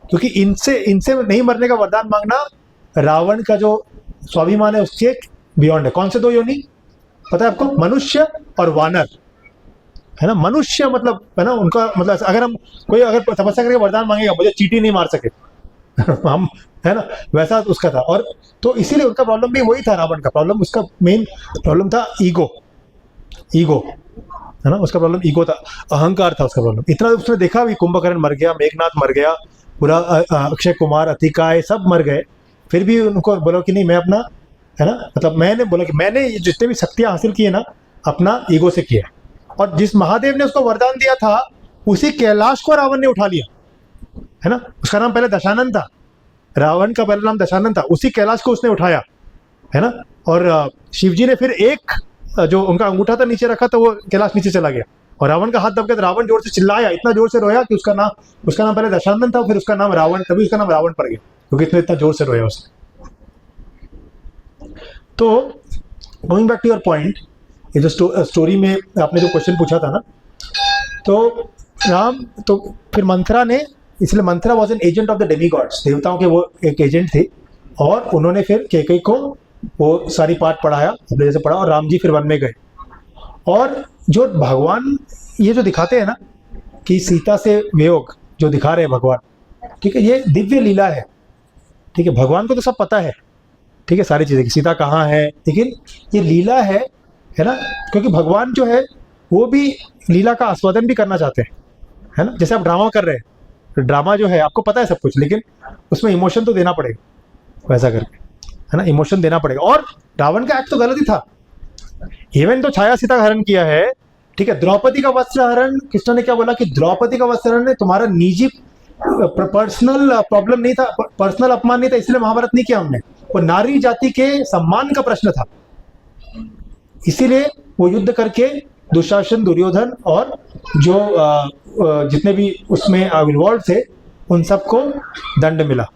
क्योंकि इनसे नहीं मरने का वरदान मांगना रावण का जो स्वाभिमान है उसके बियॉन्ड है। कौन से दो योनि पता है आपको? मनुष्य और वानर, है ना। मनुष्य मतलब है ना, उनका मतलब अगर तपस्या करके वरदान मांगेगा मुझे चींटी नहीं मार सके हम, है ना, वैसा उसका था। और तो इसीलिए उनका प्रॉब्लम भी वही था, रावण का प्रॉब्लम, उसका मेन प्रॉब्लम था ईगो, है ना, उसका प्रॉब्लम ईगो था, अहंकार था उसका प्रॉब्लम। इतना उसने देखा भी, कुंभकर्ण मर गया, मेघनाथ मर गया, पूरा अक्षय कुमार, अतिकाय सब मर गए, फिर भी उनको बोला कि नहीं, मैं अपना, है ना, मतलब मैंने बोला कि मैंने जितने भी शक्तियां हासिल की है ना, अपना ईगो से किया। और जिस महादेव ने उसको वरदान दिया था, उसी कैलाश को रावण ने उठा लिया, है ना। उसका नाम पहले दशानन था, रावण का पहला नाम दशानन था, उसी कैलाश को उसने उठाया, है ना। और शिवजी ने फिर एक जो उनका अंगूठा था नीचे रखा, तो वो कैलाश नीचे चला गया और रावण का हाथ दब गया। तो रावण जोर से चिल्लाया, इतना जोर से रोया कि उसका नाम पहले दशानन था, फिर उसका नाम रावण, तभी उसका नाम रावण पड़ गया, क्योंकि इतना जोर से रोया उसने। तो going back to your point, ये जो स्टोरी में आपने जो क्वेश्चन पूछा था ना, तो फिर मंथरा ने, इसलिए Manthara was an agent of the demigods, देवताओं के वो एक एजेंट थे। और उन्होंने फिर कैकेयी को वो सारी पाठ पढ़ाया, अपने जैसे पढ़ा, और राम जी फिर वन में गए। और जो भगवान ये जो दिखाते हैं ना कि सीता से वियोग जो दिखा रहे हैं भगवान, ठीक है, ये दिव्य लीला है, ठीक है। भगवान को तो सब पता है, ठीक है, सारी चीज़ें कि सीता कहाँ है, लेकिन ये लीला है ना, क्योंकि भगवान जो है वो भी लीला का आस्वादन भी करना चाहते हैं, है ना। जैसे आप ड्रामा कर रहे हैं, ड्रामा जो है आपको पता है सब कुछ, लेकिन उसमें इमोशन तो देना पड़ेगा, वैसा करके, है ना, इमोशन देना पड़ेगा। और रावण का एक्ट तो गलत ही था, इवन तो छाया सीता का हरण किया है, ठीक है। द्रौपदी का वस्त्र हरण, कृष्ण ने क्या बोला कि द्रौपदी का वस्त्र हरण तुम्हारा निजी पर्सनल प्रॉब्लम नहीं था, पर्सनल अपमान नहीं था, इसलिए महाभारत नहीं किया हमने, वो नारी जाति के सम्मान का प्रश्न था, इसीलिए वो युद्ध करके दुशासन, दुर्योधन और जो जितने भी उसमें इन्वॉल्व थे उन सबको दंड मिला।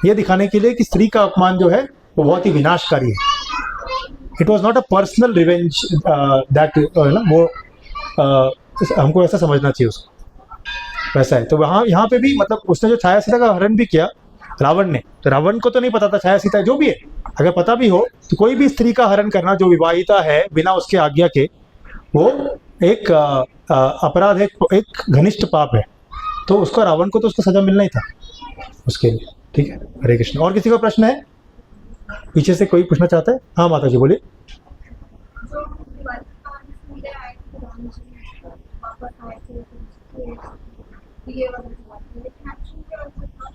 ये दिखाने के लिए कि स्त्री का अपमान जो है वो बहुत ही विनाशकारी है। It was not a personal revenge that ना, वो हमको ऐसा समझना चाहिए उसको, वैसा है। तो वहाँ यहाँ पे भी मतलब उसने जो छाया सीता का हरण भी किया रावण ने, तो रावण को तो नहीं पता था छाया सीता जो भी है, अगर पता भी हो तो कोई भी स्त्री का हरण करना जो विवाहिता है बिना उसके आज्ञा के, वो एक अपराध है, एक घनिष्ठ पाप है। तो उसको रावण को तो उसको सजा मिलना ही था उसके लिए। ठीक है, हरे कृष्ण। और किसी का प्रश्न है? पीछे से कोई पूछना चाहता है? हाँ माता जी बोलिए। जो दिवाली का कहानी सुन के आए थे राम जी वापस आए थे ये वाली दिवाली, लेकिन एक्चुअली क्या होता था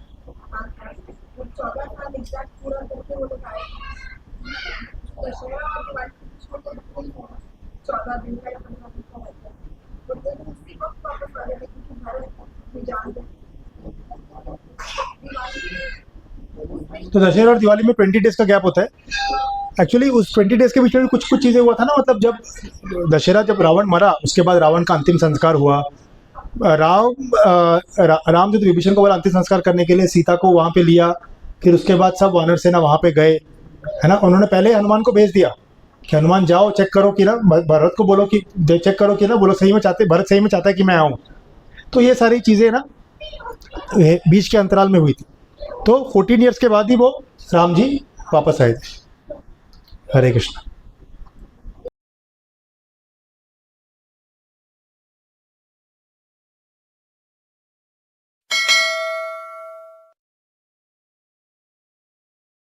वो 14 साल एग्जैक्ट पूरा करके वो लोग आए थे। दशहरा और दिवाली के बीच में तो 14 दिन का या 15 दिन का होता है, तो वो उसी वक्त वापस आ रहे थे क्योंकि भारत में जान दे दिवाली। तो दशहरा और दिवाली में 20 डेज का गैप होता है। एक्चुअली उस 20 डेज के बीच में भी कुछ कुछ चीज़ें हुआ था ना, मतलब जब दशहरा, जब रावण मरा उसके बाद रावण का अंतिम संस्कार हुआ। राम जब विभीषण को बोला अंतिम संस्कार करने के लिए सीता को वहाँ पे लिया, फिर उसके बाद सब वानर सेना वहाँ पे गए, है ना। उन्होंने पहले हनुमान को भेज दिया कि हनुमान जाओ चेक करो कि ना, भरत को बोलो कि चेक करो कि ना, बोलो सही में चाहते, भरत सही में चाहता है कि मैं आऊँ। तो ये सारी चीज़ें ना बीच के अंतराल में हुई थी। तो 14 ईयर्स के बाद ही वो राम जी वापस आए थे। हरे कृष्ण।